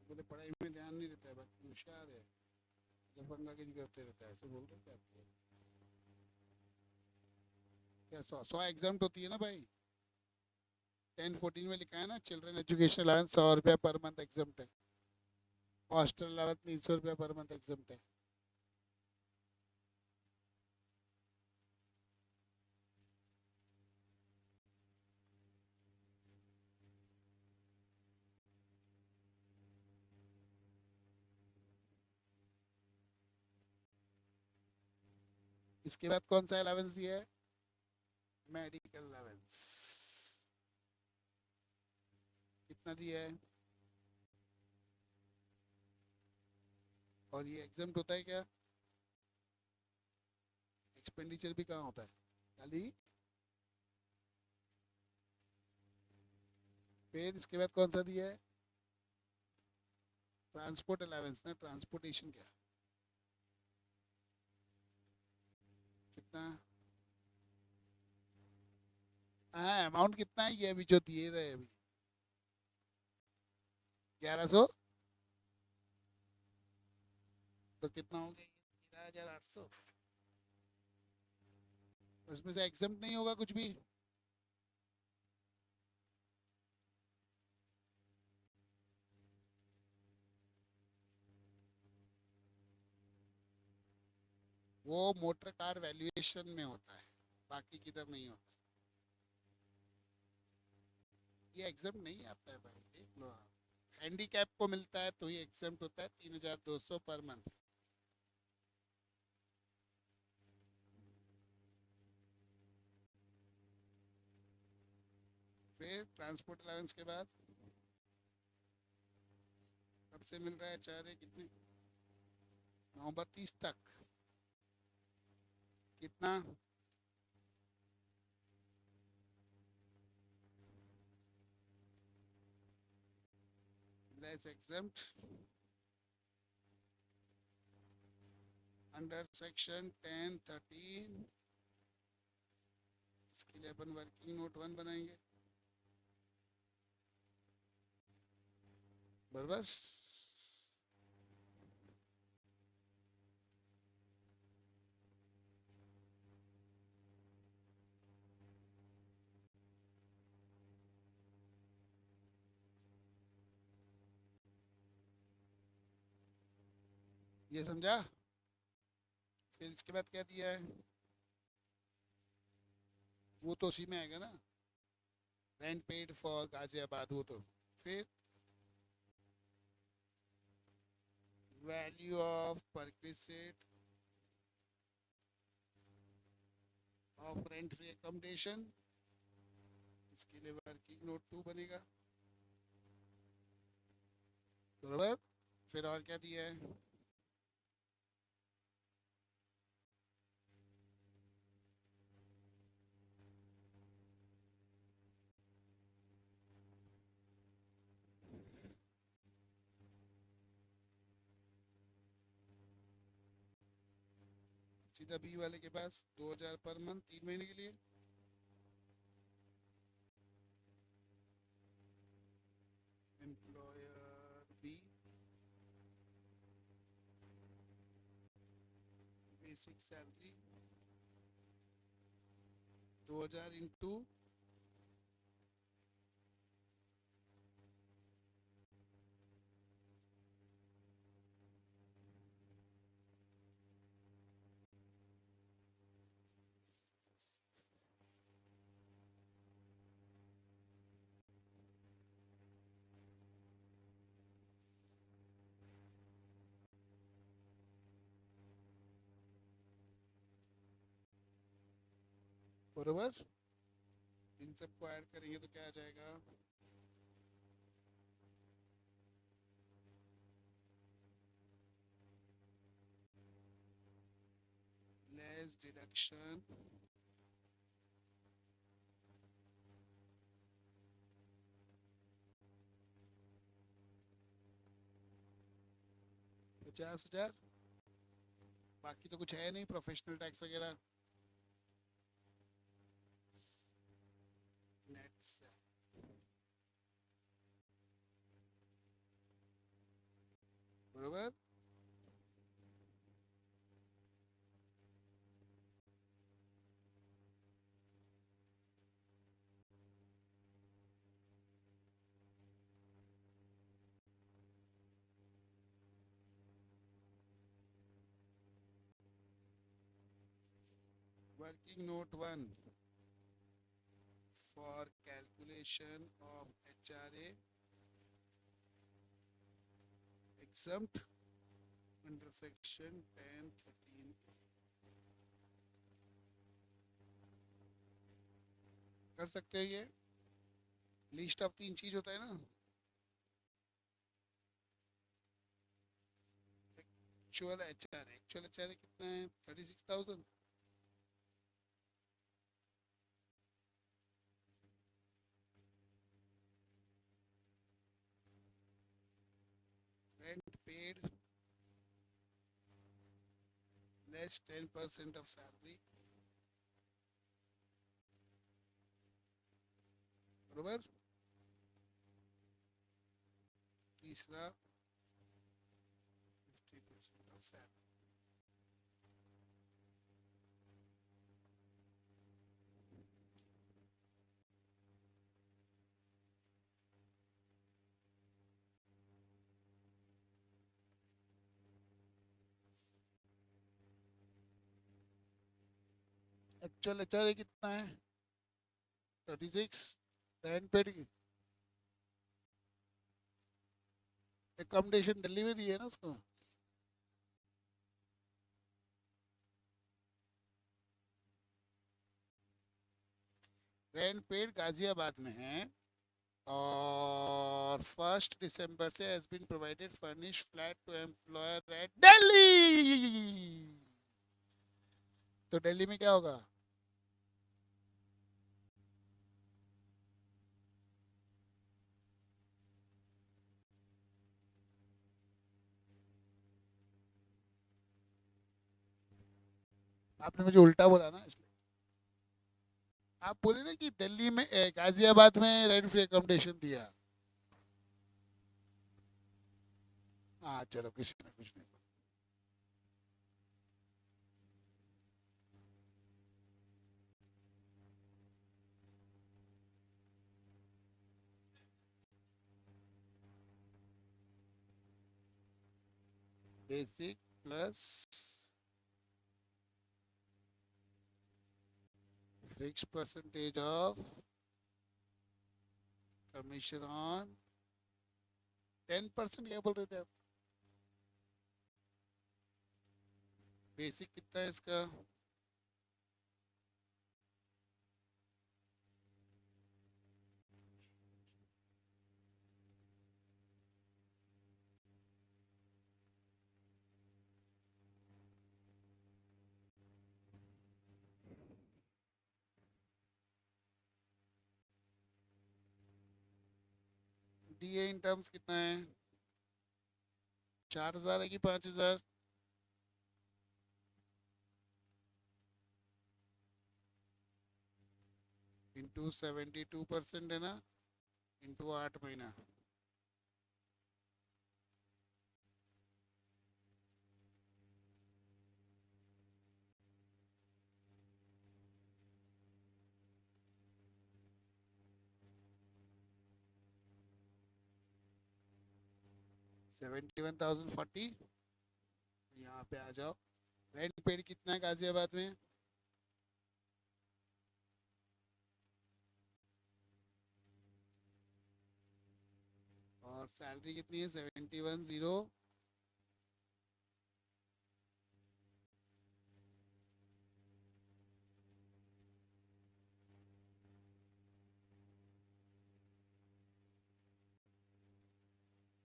बोले पढ़ाई में ध्यान नहीं देता है, बाकी होशियार है, लफंगागिरी करते रहता है, ऐसे बोल रहे थे आपको। क्या 100 एग्जाम होती है ना भाई? 10-14 में लिखा है ना, चिल्ड्रन एजुकेशन अलाउंस 100 रुपया पर मंथ एग्जाम है, हॉस्टल अलाउंस 300 रुपया पर मंथ एग्जाम है। इसके बाद कौन सा अलाउंस दिया है? मेडिकल अलाउंस कितना दिया है? और ये एग्जाम होता है क्या? एक्सपेंडिचर भी कहाँ होता है? खाली। फिर इसके बाद कौन सा दिया है? ट्रांसपोर्ट अलाउंस ना, ट्रांसपोर्टेशन क्या कितना? हाँ, अमाउंट कितना है ये अभी जो दिए रहे अभी? 1100। तो कितना हो गया? 13,800। उसमें से एग्जाम नहीं होगा कुछ भी? वो मोटर कार वैल्यूएशन में होता है, बाकी किधर नहीं होता। ये एग्जाम नहीं आता है भाई, देख लो आप। हैंडीकैप को मिलता है तो ये एग्जाम होता है 3,200 पर मंथ। फिर ट्रांसपोर्ट अलाउंस के बाद कब से मिल रहा है चारे कितने, नवंबर 30 तक। कितना, लेस एग्जाम्प्ट अंडर सेक्शन 1013। इसके लिए अपन वर्किंग नोट 1 बनाएंगे, बराबर। ये समझा। फिर इसके बाद क्या दिया है, वो तो उसी में आएगा ना, रेंट पेड फॉर गाजियाबाद, वो तो। फिर value of perquisite of rent free accommodation, इसके लिए वर्किंग नोट 2 बनेगा, बराबर। फिर और क्या दिया है, सीधा बी वाले के पास 2,000 पर मंथ 3 महीने के लिए। Employer B, basic salary 2,000 into बराबर। इन सबको ऐड करेंगे तो क्या आ जाएगा, लेस डिडक्शन 50,000। बाकी तो कुछ है नहीं, प्रोफेशनल टैक्स वगैरह। नेट से बराबर। Working note 1 for calculation of HRA exempt under section 1013A। कर सकते हैं ये, लिस्ट ऑफ 3 चीज होता है ना, एक्चुअल एच आर ए कितना है, 36,000। Rent paid less 10% of salary, बराबर। तीसरा 50% ऑफ सैलरी। एक्चुअल एचआर कितना है? 36। रेंट पेड एकोमोडेशन दिल्ली में दी है ना उसको। रेंट पेड गाजियाबाद में है, और 1 दिसंबर से has been provided furnish flat to employer at Delhi. तो दिल्ली में क्या होगा? आपने मुझे उल्टा बोला ना, इसलिए आप बोले ना कि दिल्ली में गाजियाबाद में रेंट फ्री अकोमोडेशन दिया। हाँ चलो, किसी ने कुछ नहीं। Basic plus fix percentage of commission on 10%, क्या बोल रहे थे आप? बेसिक कितना है इसका? डीए इन टर्म्स कितना है? 4,000 है कि 5,000? इंटू 72% है ना, इंटू 8 महीना। 71,040। यहाँ पे आ जाओ। रेंट पेड कितना है गाजियाबाद में? और सैलरी कितनी है? 71,000।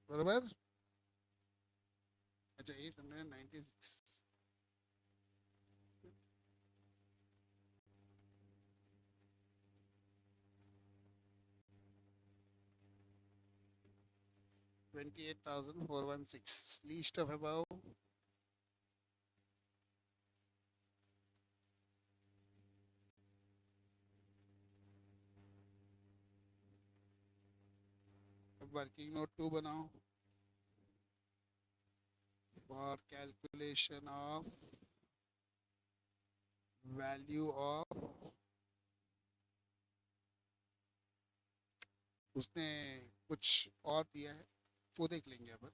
बराबर। अच्छा, 896। 28,416 least of about. Working note 2 बनाओ for calculation of value of, उसने कुछ और दिया है, वो देख लेंगे अपन।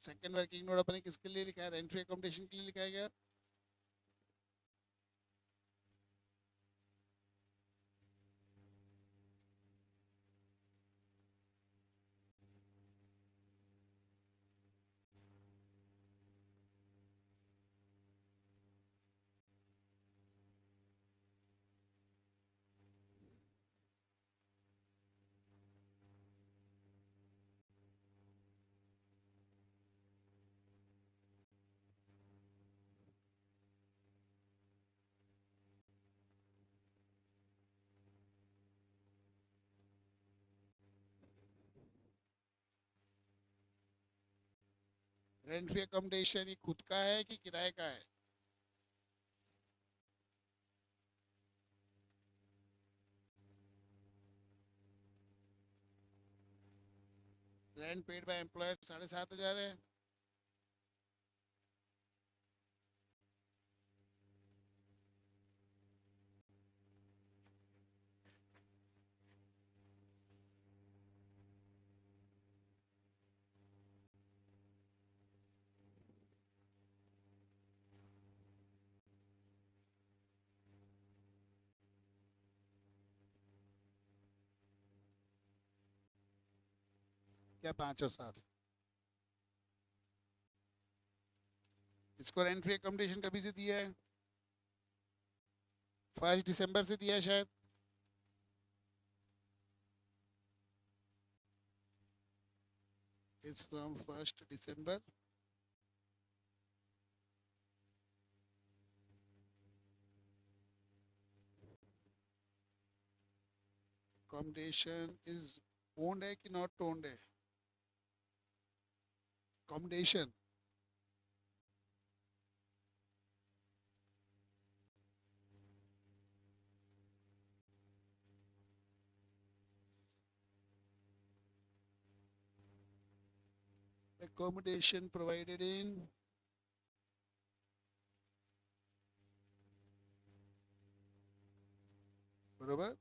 सेकंड वर्किंग नोट अपने किसके लिए लिखा है? रेंट फ्री अकोमोडेशन के लिए लिखा है क्या? रेंट फ्री अकोमोडेशन ये खुद का है कि किराए का है? रेंट पेड बाय एम्प्लॉयर 7,500 है। क्या 5 और 7? इसको रेंट फ्री अकोमोडेशन कभी से दिया है? 1 दिसंबर से दिया है शायद। It's from 1 December. Accommodation is owned है कि नॉट ओन्ड है? अकोमोडेशन accommodation provided in बरोबर।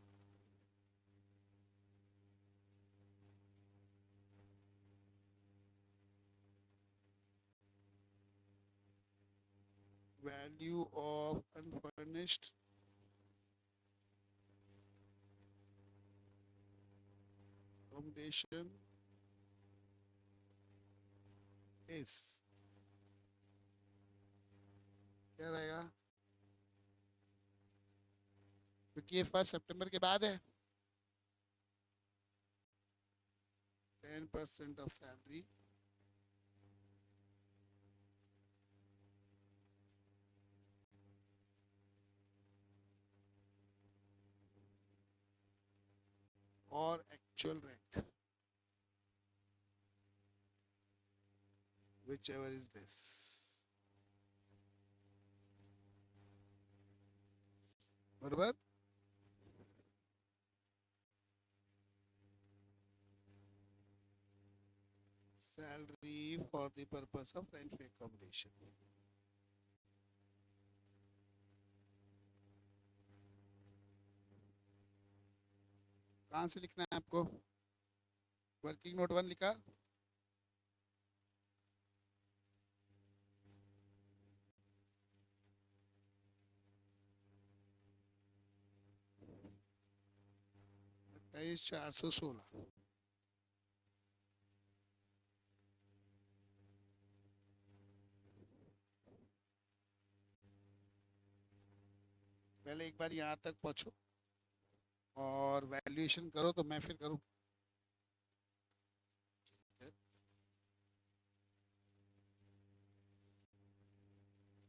value of unfurnished accommodation is क्या रहेगा? क्योंकि ये 1 सितंबर के बाद है। 10% of salary or actual rent, whichever is less। बरोबर। salary for the purpose of rent free accommodation। कहाँ से लिखना है आपको? वर्किंग नोट 1 लिखा? तेईस 416। पहले एक बार यहाँ तक पहुँचो और वैल्यूएशन करो तो मैं फिर करूँ।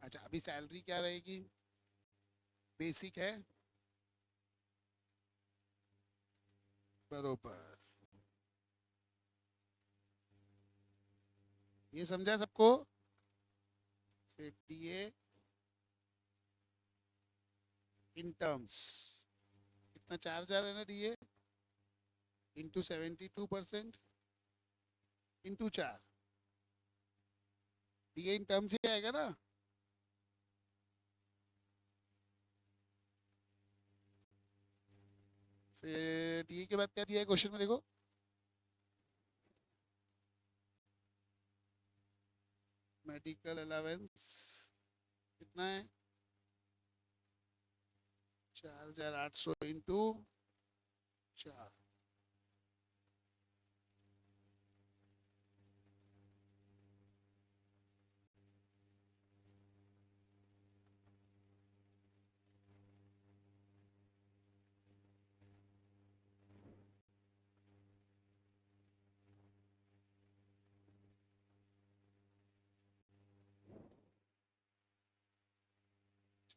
अच्छा, अभी सैलरी क्या रहेगी? बेसिक है बरोबर। ये समझा सबको? फिर डीए इन टर्म्स कितना? 4,000 है ना DA, into 72% into 4। DA in terms ही आएगा ना? फिर डीए के बाद क्या दिया है क्वेश्चन में देखो? मेडिकल अलावेंस कितना है? 4,800 इंटू 4।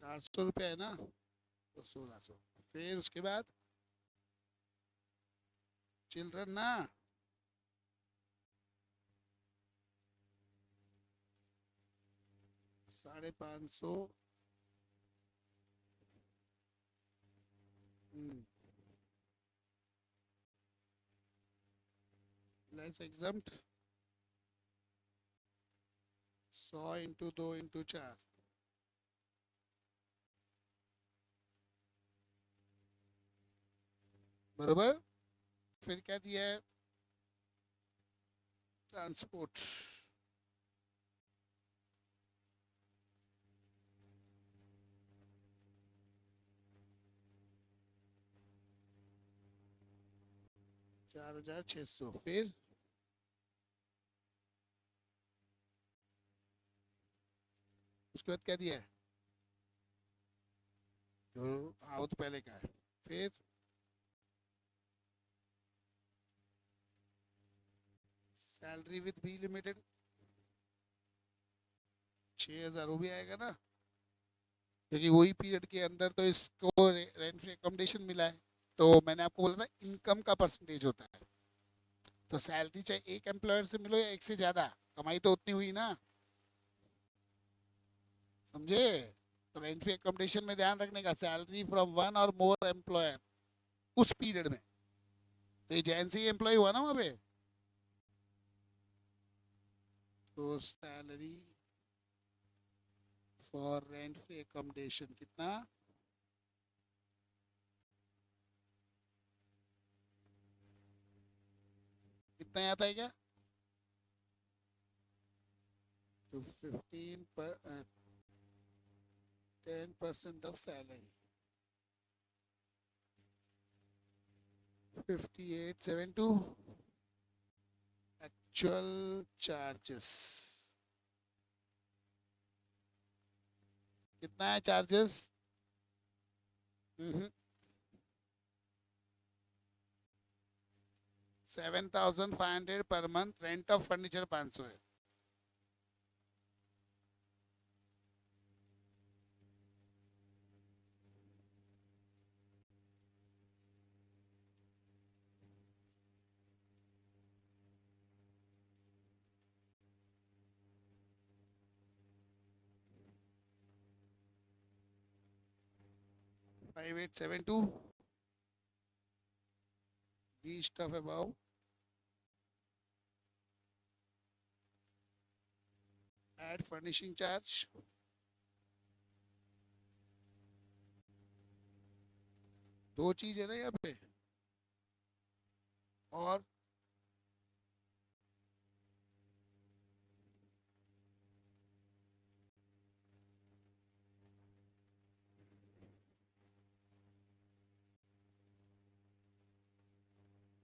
₹400 है ना, तो 1,600। फिर उसके बाद चिल्ड्रन ना, 550। Less exempt 100 into 2 into 4। बरोबर। फिर क्या दिया है? ट्रांसपोर्ट ₹4,600। फिर उसके बाद क्या दिया है? जो हाँ वो तो पहले का है। फिर सैलरी विद बी लिमिटेड 6,000 वो भी आएगा ना, क्योंकि वही पीरियड के अंदर तो इसको रेंट फ्री अकोमोडेशन मिला है। तो मैंने आपको बोला था इनकम का परसेंटेज होता है। तो सैलरी चाहे एक एम्प्लॉयर से मिलो या एक से ज़्यादा, कमाई तो उतनी हुई ना, समझे? तो रेंट फ्री अकोमोडेशन में ध्यान रखने का, सैलरी फ्रॉम वन और मोर एम्प्लॉयर उस पीरियड में। तो ये जैन से ही एम्प्लॉय हुआ ना वहाँ पे, तो salary for rent free accommodation कितना? कितना आता है क्या? तो 10% ऑफ सैलरी 5872 एक्चुअल चार्जेस। कितना है charges? 7,500 per month, rent of furniture 500 है। Five eight seven to be stuff about add furnishing charge. दो चीज है ना यहाँ पे, और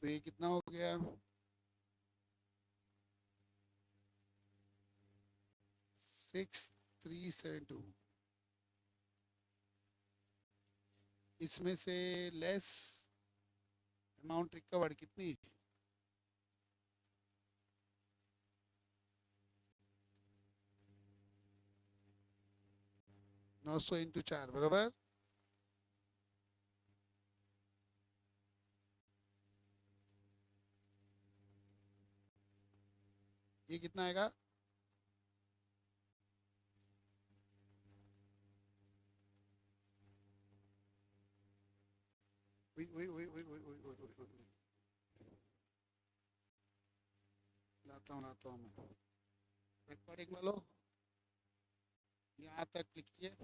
तो ये कितना हो गया? 6,372। इसमें से लेस अमाउंट रिकवर्ड कितनी? 900 इंटू 4 बराबर। ये कितना आएगा? वही वही वही वही वही वही वही वही वही। लाता हूँ मैं। रिकॉर्डिंग वालों यहाँ तक लिखिए।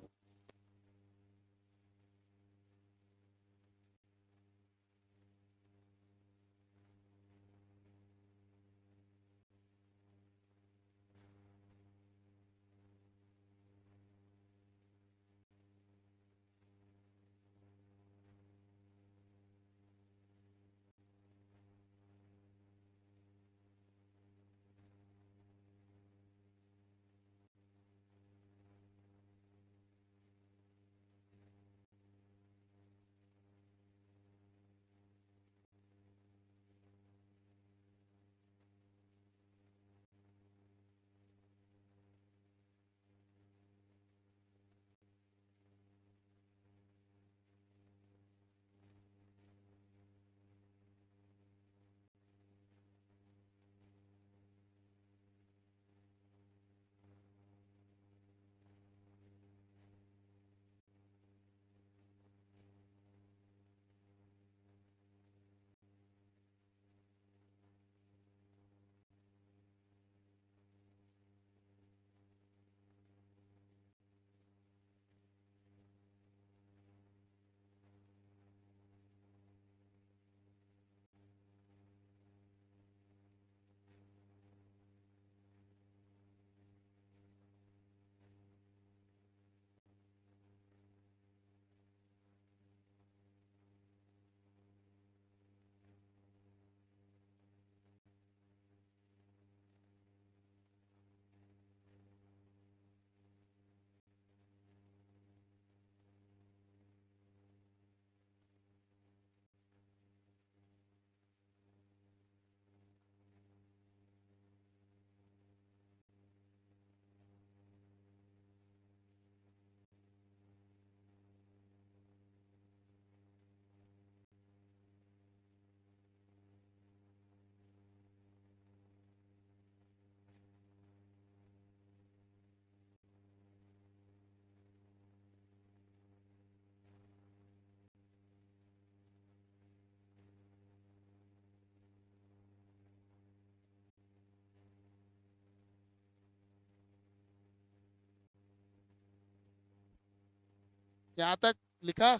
यहाँ तक लिखा?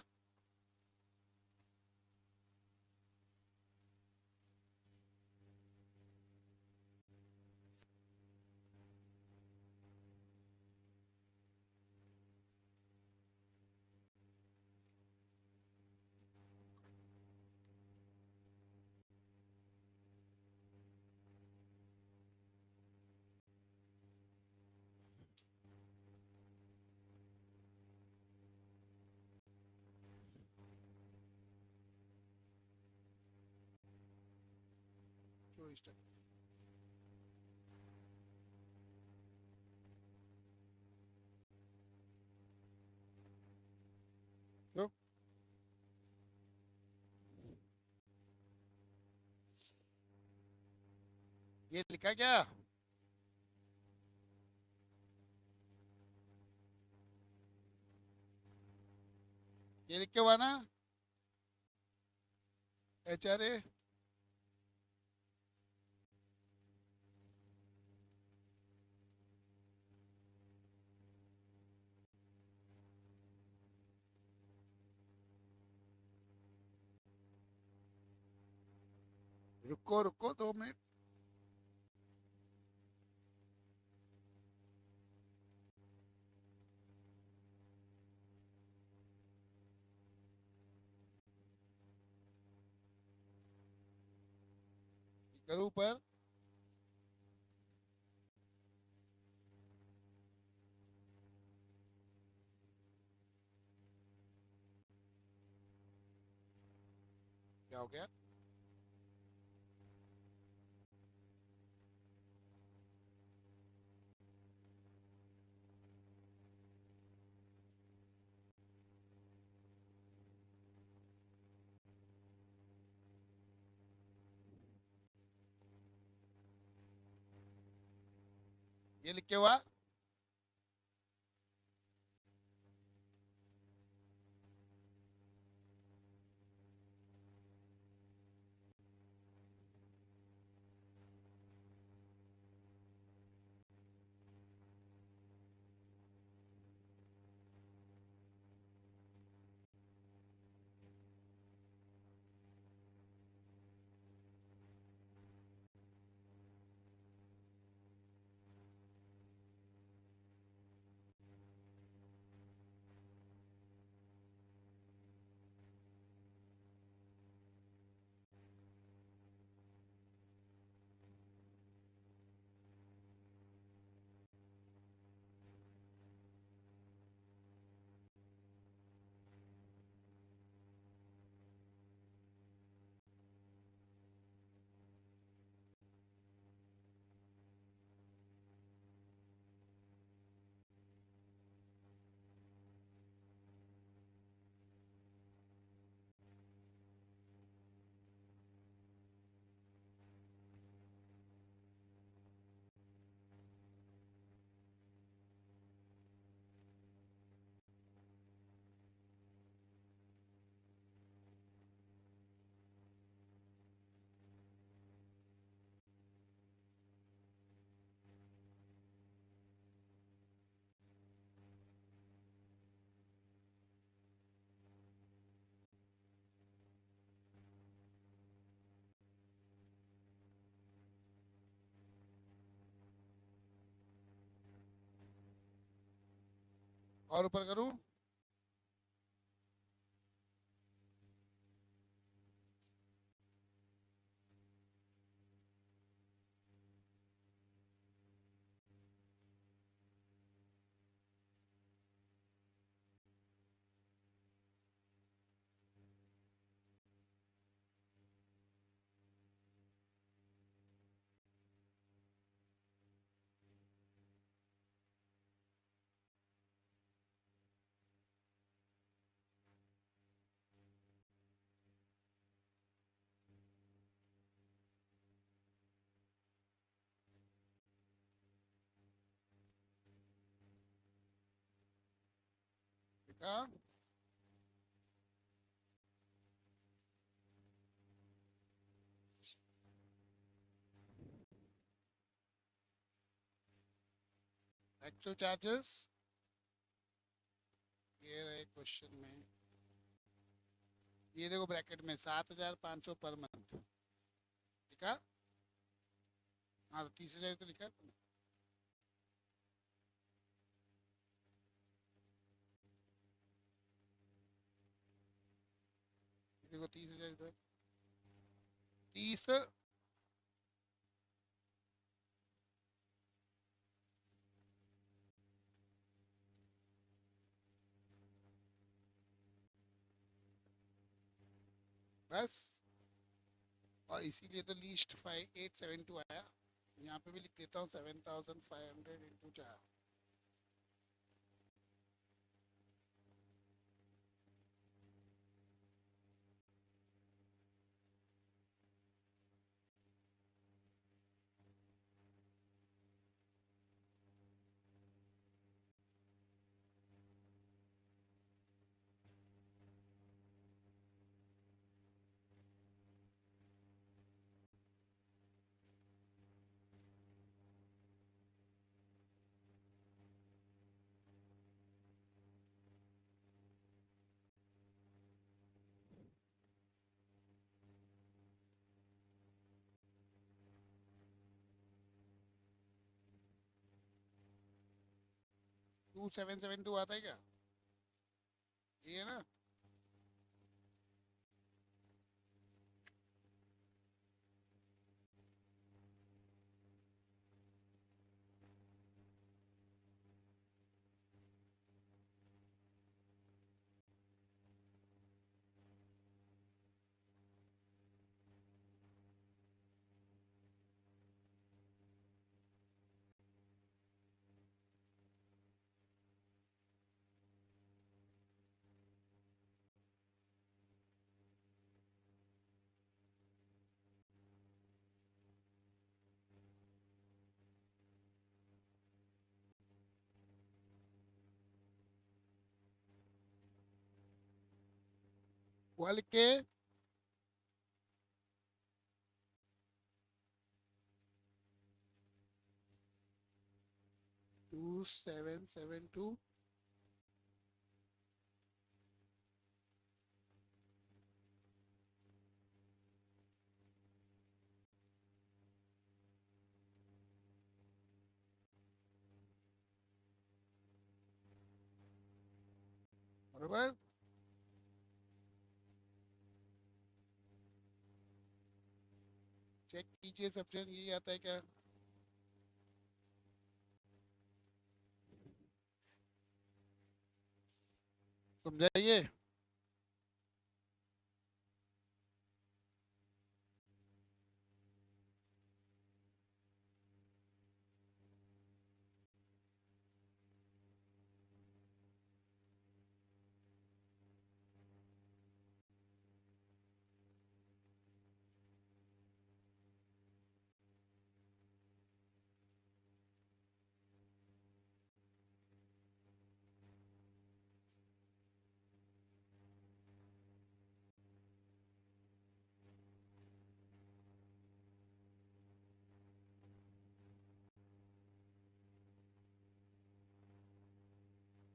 जो स्टेप जो ये लिखा क्या? ये लिख के हुआ ना? HRA रुको रुको 2 मिनट। करो ऊपर। क्या हो गया? ये लिख के हुआ? और ऊपर करूं? लिखा? एक्चुअल चार्जेस ये रहे क्वेश्चन में, ये देखो ब्रैकेट में 7,500 पर मंथ लिखा। हाँ तो 30,000 तो लिखा है। देखो 30,000 तो है। 30, बस। और इसीलिए तो लीस्ट 5872 आया। यहाँ पे भी लिख देता हूँ 7,500 इंटू 4। टू 772 आता है क्या? ये है ना? वो लिख के 2772। बराबर। चेक कीजिए सब जन, यही आता है क्या? समझाइए।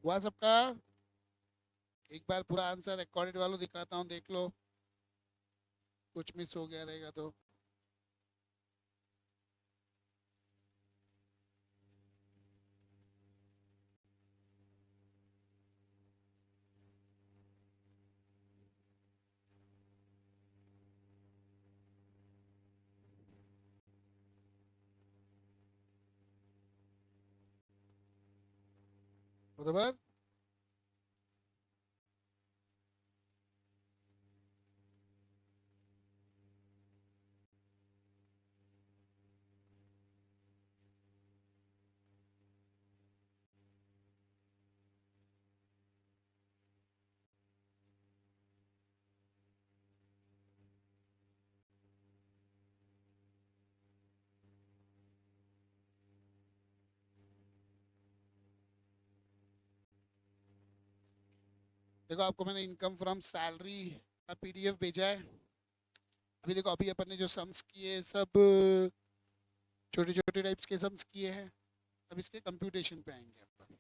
हुआ सबका? एक बार पूरा आंसर रिकॉर्डेड वालों दिखाता हूँ, देख लो, कुछ मिस हो गया रहेगा तो। बराबर। देखो आपको मैंने इनकम फ्रॉम सैलरी का पीडीएफ भेजा है। अभी देखो, अभी अपन ने जो सम्स किए सब छोटे छोटे टाइप्स के सम्स किए हैं। अब इसके कंप्यूटेशन पे आएंगे अपन।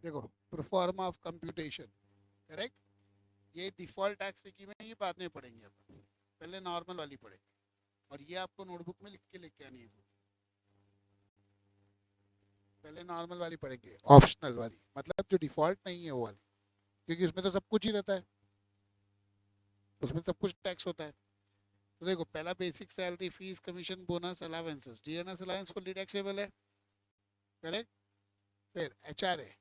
देखो प्रोफॉर्मा ऑफ कंप्यूटेशन, करेक्ट। ये डिफॉल्ट टैक्स स्कीम है, ये बाद में पढ़ेंगे अपन, पहले नॉर्मल वाली पढ़ेंगे। और ये आपको नोटबुक में लिख के लेके आनी है, पहले नॉर्मल वाली पढ़ेंगे, ऑप्शनल वाली, मतलब जो डिफॉल्ट नहीं है वो वाली, क्योंकि उसमें तो सब कुछ ही रहता है, उसमें सब कुछ टैक्स होता है। तो देखो पहला basic salary, fees, commission, bonus, allowances, DNS allowance fully taxable है, करेक्ट। फिर एचआरए,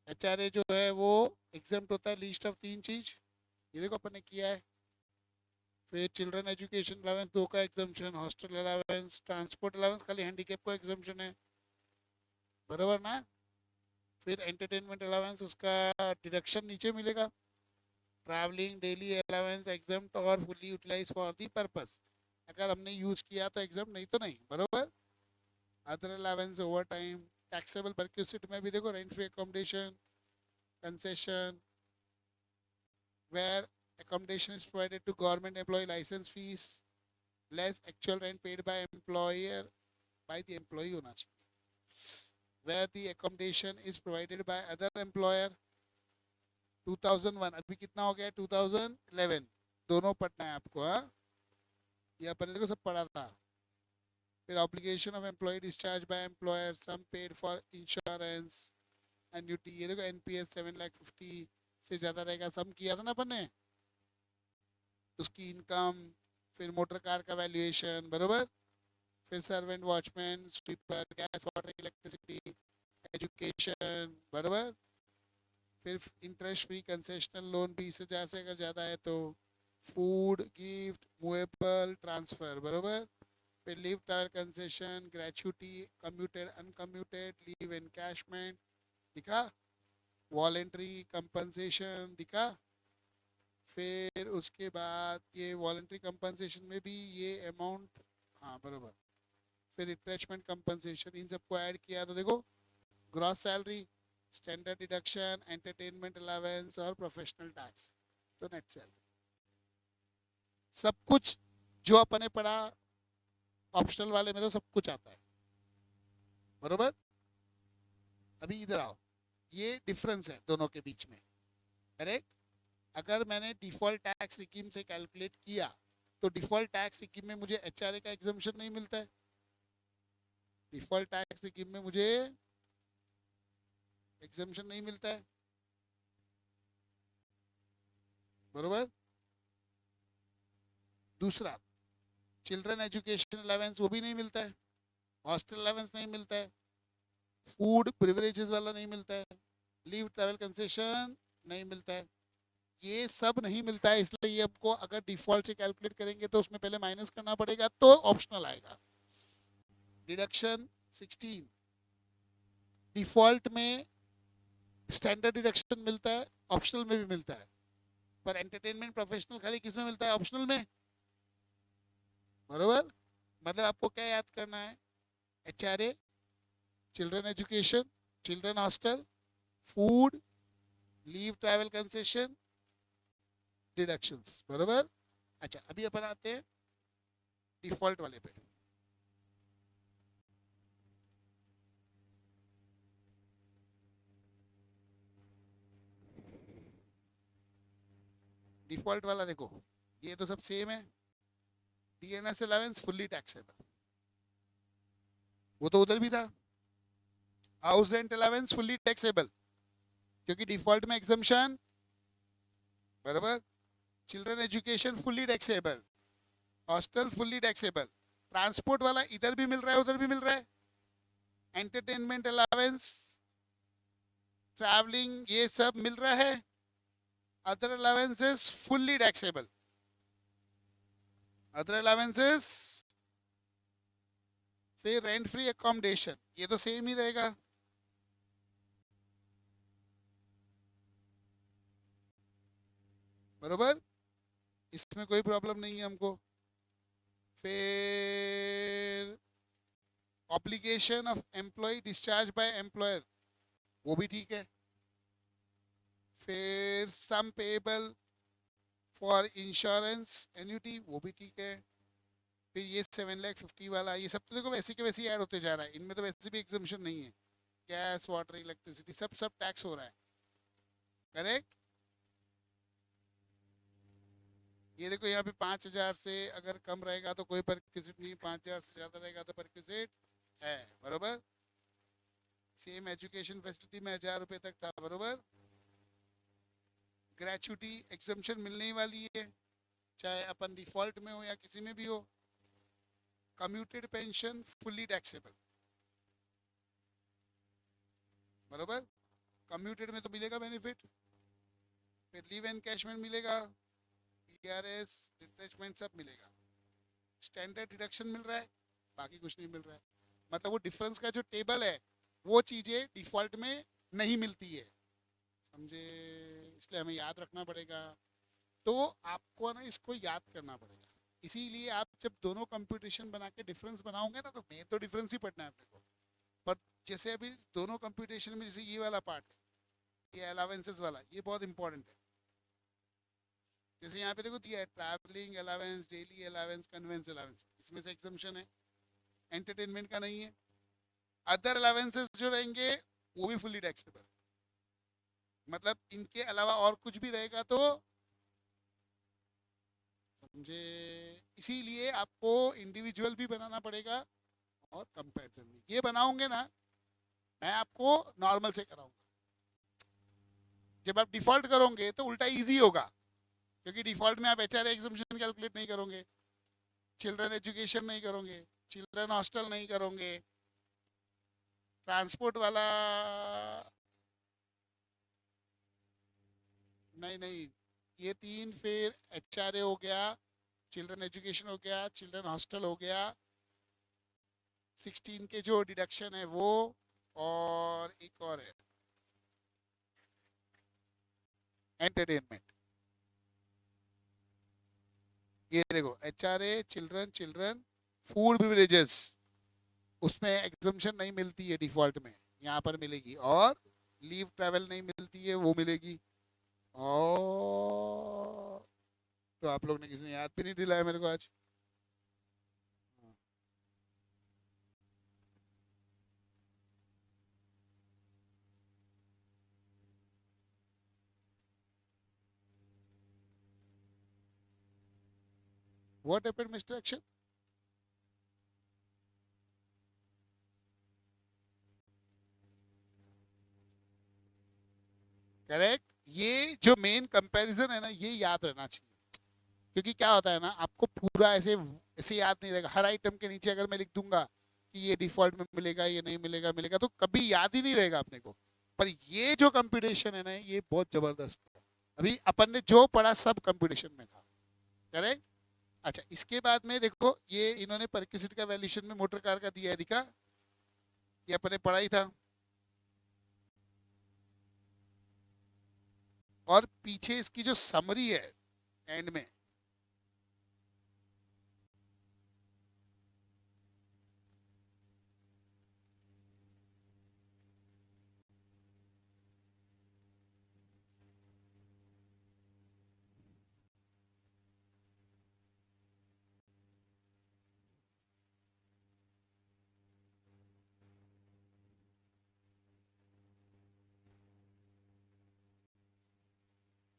एचआरए जो है वो एग्जेम्प्ट होता है लीस्ट ऑफ 3 चीज, ये देखो अपन ने किया है। फिर चिल्ड्रन एजुकेशन अलाउंस 2 का exemption, hostel allowance, transport allowance खाली हैंडीकैप को एग्जाम्पशन है, बराबर ना। फिर एंटरटेनमेंट अलाउंस उसका डिडक्शन नीचे मिलेगा, ट्रैवलिंग डेली अलाउंस एग्जाम्प्ट और fully utilise for the purpose, अगर हमने यूज किया तो एग्जाम्प्ट, नहीं तो नहीं, बराबर। Other allowance overtime, taxable perquisite में भी देखो rent free accommodation, concession, where accommodation is provided to government employee, license fees less actual rent paid by employer, by the employee होना चाहिए, where the accommodation is provided by other employer। 2001 अभी कितना हो गया, 2011, दोनों पढ़ना है आपको, हाँ, ये अपन ने देखो सब पढ़ा था। फिर obligation of employee discharge by employer, sum paid for insurance, annuity, ये देखो एनपीएस 7,50,000 से ज़्यादा रहेगा, सम किया था ना अपन ने, उसकी इनकम। फिर मोटर कार का वैल्यूएशन, बराबर। फिर servant, watchman, sweeper, gas, water, electricity, education, बराबर। फिर इंटरेस्ट फ्री कंसेशनल लोन 20,000 से अगर ज़्यादा है तो, फूड, गिफ्ट, मूवेबल, ट्रांसफ़र, बराबर। फिर leave travel concession, gratuity, commuted, uncommuted, leave encashment दिखा, वॉलेंट्री कंपनसेशन दिखा। फिर उसके बाद ये वॉलेंट्री कंपनसेशन में भी ये अमाउंट, हाँ बराबर। फिर रिट्रेचमेंट कंपनसेशन, इन सबको ऐड किया तो देखो gross salary, standard deduction, entertainment allowance और प्रोफेशनल टैक्स, तो नेट सैलरी। सब कुछ जो अपन ने पढ़ा ऑप्शनल वाले में तो सब कुछ आता है, बराबर। अभी इधर आओ, ये डिफरेंस है दोनों के बीच में, करेक्ट। अगर मैंने डिफॉल्ट टैक्स स्कीम से कैलकुलेट किया तो डिफॉल्ट टैक्स स्कीम में मुझे एचआरए का एग्जम्पशन नहीं मिलता है, डिफॉल्ट टैक्स स्कीम में मुझे एग्जम्पशन नहीं मिलता है, बरोबर। दूसरा, चिल्ड्रन एजुकेशन अलाउंस वो भी नहीं मिलता है, हॉस्टल अलाउंस नहीं मिलता है, फूड प्रिविलेजेस वाला नहीं मिलता है, लीव ट्रैवल कंसेशन नहीं मिलता है, ये सब नहीं मिलता है। इसलिए ये हमको अगर डिफॉल्ट से कैलकुलेट करेंगे तो उसमें पहले माइनस करना पड़ेगा, तो ऑप्शनल आएगा। डिडक्शन 16, डिफॉल्ट में स्टैंडर्ड डिडक्शन मिलता है, ऑप्शनल में भी मिलता है, पर एंटरटेनमेंट प्रोफेशनल खाली किस में मिलता है, ऑप्शनल में, बरोबर। मतलब आपको क्या याद करना है, HRA, children education, children hostel, food, leave travel concession, deductions, बरोबर। अच्छा अभी अपन आते हैं डिफॉल्ट वाले पे। डिफॉल्ट वाला देखो, ये तो सब सेम है, डीएनएस अलाउंस फुल्ली टैक्सेबल, वो तो उधर भी था। House rent allowance fully taxable क्योंकि डिफॉल्ट में एग्जम्पशन, बराबर। Children education fully taxable, hostel fully taxable, transport वाला इधर भी मिल रहा है उधर भी मिल रहा है, एंटरटेनमेंट अलाउंस, ट्रैवलिंग, ये सब मिल रहा है, other allowances fully taxable, other allowances. फिर रेंट फ्री अकोमोडेशन, ये तो सेम ही रहेगा, बरोबर, इसमें कोई प्रॉब्लम नहीं है हमको। फिर obligation of employee discharge by employer, वो भी ठीक है। फिर sum payable for insurance annuity, वो भी ठीक है। फिर ये 7,50,000 वाला, ये सब तो देखो वैसे के वैसे ऐड होते जा रहा है, इनमें तो वैसे भी एग्जम्पशन नहीं है, गैस, वाटर, इलेक्ट्रिसिटी, सब सब टैक्स हो रहा है, करेक्ट। ये देखो यहाँ पे 5,000 से अगर कम रहेगा तो कोई परक्विजिट नहीं, 5,000 से ज्यादा रहेगा तो परक्विजिट है, बरोबर। सेम एजुकेशन फैसिलिटी में 1,000 रुपए तक था, बरोबर। ग्रेचुटी एग्जम्पशन मिलने ही वाली है, चाहे अपन डिफॉल्ट में हो या किसी में भी हो। कम्यूटेड पेंशन फुल्ली टैक्सेबल, बरोबर। कम्यूटेड में तो मिलेगा बेनिफिट, फिर लीव एनकैशमेंट मिलेगा, पीआरएस, रिट्रेचमेंट सब मिलेगा। स्टैंडर्ड डिडक्शन मिल रहा है, बाकी कुछ नहीं मिल रहा है। मतलब वो डिफरेंस का जो टेबल है वो चीजें डिफॉल्ट में नहीं मिलती है, समझे। इसलिए हमें याद रखना पड़ेगा। तो आपको ना इसको याद करना पड़ेगा। इसीलिए आप जब दोनों कंप्यूटेशन बना के डिफरेंस बनाओगे ना, तो मैं तो डिफरेंस ही पढ़ना है अपने को, पर जैसे अभी दोनों कंप्यूटेशन में जैसे ये वाला पार्ट है, ये अलावेंसेस वाला, ये बहुत इंपॉर्टेंट है। जैसे यहाँ पे देखो दिया है travelling allowance, daily allowance, conveyance allowance, इसमें से एग्जम्पशन है, एंटरटेनमेंट का नहीं है। अदर अलावेंसेस जो रहेंगे वो भी फुल्ली टैक्सेबल, मतलब इनके अलावा और कुछ भी रहेगा तो, समझे। इसीलिए आपको इंडिविजुअल भी बनाना पड़ेगा और कंपैरिजन भी। ये बनाओगे ना, मैं आपको नॉर्मल से कराऊंगा, जब आप डिफॉल्ट करोगे तो उल्टा इजी होगा, क्योंकि डिफॉल्ट में आप एचआरए एग्जम्पशन कैलकुलेट नहीं करोगे, चिल्ड्रन एजुकेशन नहीं करोगे, चिल्ड्रन हॉस्टल नहीं करोगे, ट्रांसपोर्ट वाला नहीं नहीं, ये तीन, फिर एचआरए हो गया, चिल्ड्रन एजुकेशन हो गया, चिल्ड्रन हॉस्टल हो गया, 16 के जो डिडक्शन है वो, और एक और है एंटरटेनमेंट। ये देखो HRA, children, children food privileges, उसमें एग्जम्पशन नहीं मिलती है डिफॉल्ट में, यहाँ पर मिलेगी। और लीव ट्रैवल नहीं मिलती है, वो मिलेगी। और तो आप लोग ने किसी ने याद भी नहीं दिलाया मेरे को आज। व्हाट हैपेंड मिस्टर अक्षर? करेक्ट। ये जो मेन कंपैरिजन है ना, ये याद रहना चाहिए। क्योंकि क्या होता है ना, आपको पूरा ऐसे ऐसे याद नहीं रहेगा। हर आइटम के नीचे अगर मैं लिख दूंगा कि ये डिफॉल्ट में मिलेगा, ये नहीं मिलेगा, मिलेगा, तो कभी याद ही नहीं रहेगा अपने को। पर ये जो कंप्यूटेशन है ना, ये बहुत जबरदस्त है। अभी अपन ने जो पढ़ा सब कंप्यूटेशन में था, करेक्ट। अच्छा, इसके बाद में देखो ये इन्होंने परक्विजिट का वैल्यूएशन में मोटर कार का दिया है, दिखा, ये अपन ने पढ़ा ही था। और पीछे इसकी जो समरी है एंड में,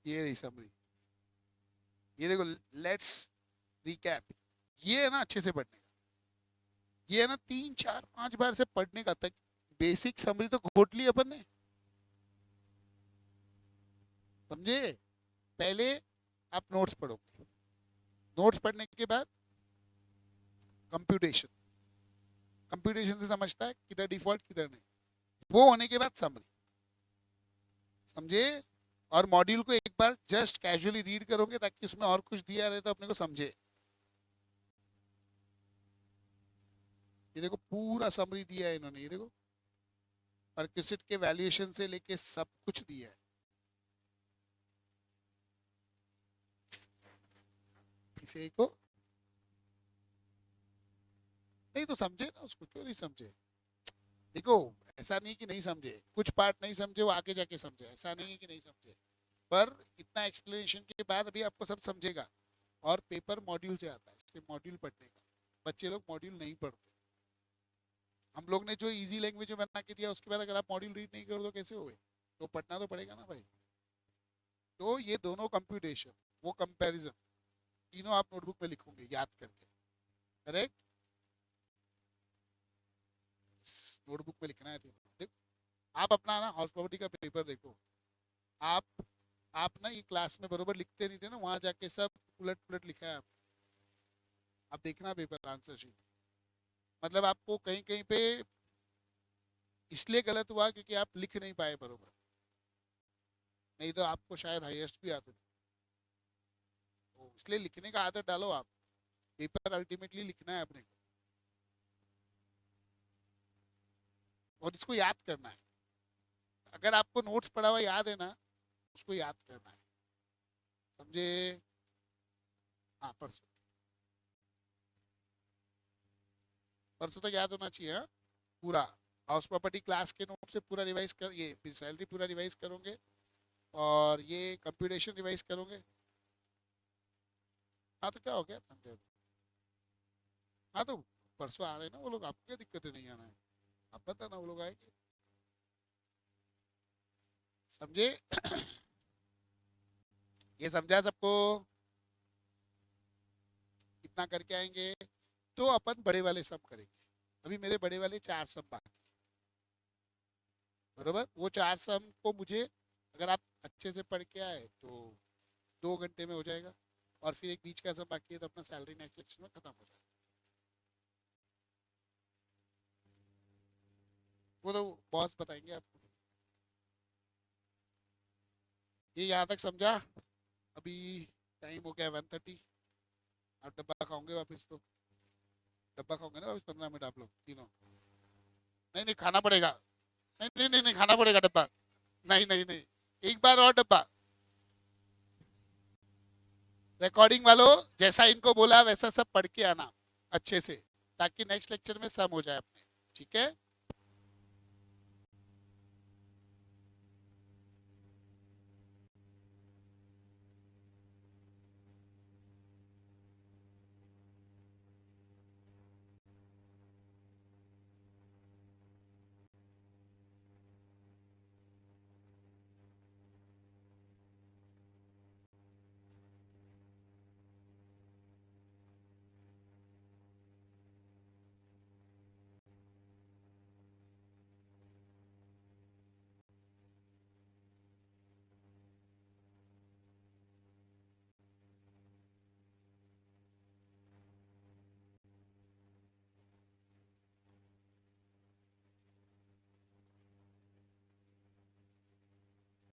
ये रही समरी। ये देखो, लेट्स रिकैप, ये है ना अच्छे से पढ़ने का, ये है ना 3 4 5 बार से पढ़ने का तक। बेसिक समरी तो घोट ली अपन ने, समझे। पहले आप नोट्स पढ़ोगे, नोट्स पढ़ने के बाद कंप्यूटेशन, कंप्यूटेशन से समझता है किधर डिफॉल्ट किधर नहीं, वो होने के बाद समरी, समझे। और मॉड्यूल को एक बार जस्ट कैजुअली रीड करोगे ताकि उसमें और कुछ दिया रहे तो अपने को समझे। ये देखो पूरा समरी दिया है इन्होंने, ये देखो परक्विजिट के वैल्यूएशन से लेके सब कुछ दिया है। इसे को नहीं तो समझे ना, उसको क्यों नहीं समझे। देखो, ऐसा नहीं कि नहीं समझे, कुछ पार्ट नहीं समझे वो आगे जाके समझे, ऐसा नहीं है कि नहीं समझे। पर इतना एक्सप्लेनेशन के बाद अभी आपको सब समझेगा। और पेपर मॉड्यूल से आता है, इसलिए मॉड्यूल पढ़ने का, बच्चे लोग मॉड्यूल नहीं पढ़ते। हम लोग ने जो इजी लैंग्वेज में बना के दिया उसके बाद अगर आप मॉड्यूल रीड नहीं करो तो कैसे होगे? तो पढ़ना तो पड़ेगा ना भाई। तो ये दोनों कंप्यूटेशन, वो कंपैरिजन, तीनों आप नोटबुक में लिखोगे याद करके, करेक्ट? नोटबुक में लिखना है। देखो आप अपना ना हाउस प्रॉपर्टी का पेपर देखो, आप आप ना ये क्लास में बरोबर लिखते नहीं थे ना, वहां जाके सब उलट पुलट लिखा है आप देखना पेपर आंसर शीट। मतलब आपको कहीं कहीं पे इसलिए गलत हुआ क्योंकि आप लिख नहीं पाए बरोबर, नहीं तो आपको शायद हाईएस्ट भी आते थे। तो इसलिए लिखने का आदत डालो आप, पेपर अल्टीमेटली लिखना है अपने को और इसको याद करना है। अगर आपको नोट्स पढ़ा हुआ याद है ना, उसको याद करना है, समझे? हाँ परसों, परसों तक याद होना चाहिए। हाँ पूरा हाउस प्रॉपर्टी क्लास के नोट से पूरा रिवाइज कर, ये सैलरी पूरा रिवाइज करोगे और ये कंप्यूटेशन रिवाइज करोगे। हाँ तो क्या हो गया, समझे? हाँ तो परसों आ रहे हैं ना वो लोग, आपको क्या दिक्कत है नहीं आना है? आप बताना, वो लोग आएंगे, समझे? ये समझा सबको? इतना करके आएंगे तो अपन बड़े वाले सम करेंगे। अभी मेरे बड़े वाले 4 सम बाकी, बरोबर? वो 4 सम को मुझे अगर आप अच्छे से पढ़ के आए तो 2 घंटे में हो जाएगा, और फिर एक बीच का सम बाकी है तो अपना सैलरी नेक्स्ट लेक्चर में खत्म हो जाएगा। वो तो बॉस बताएंगे आपको। ये यहाँ तक समझा? अभी टाइम हो गया 1:30, आप डब्बा खाओगे वापस? तो डब्बा खाओगे ना वापस 15 मिनट आप लोग तीनों? नहीं नहीं खाना पड़ेगा, नहीं नहीं नहीं नहीं खाना पड़ेगा डब्बा, नहीं नहीं नहीं, एक बार और डब्बा। रिकॉर्डिंग वालों जैसा इनको बोला वैसा सब पढ़ के आना अच्छे से, ताकि नेक्स्ट लेक्चर में सम हो जाए अपने, ठीक है?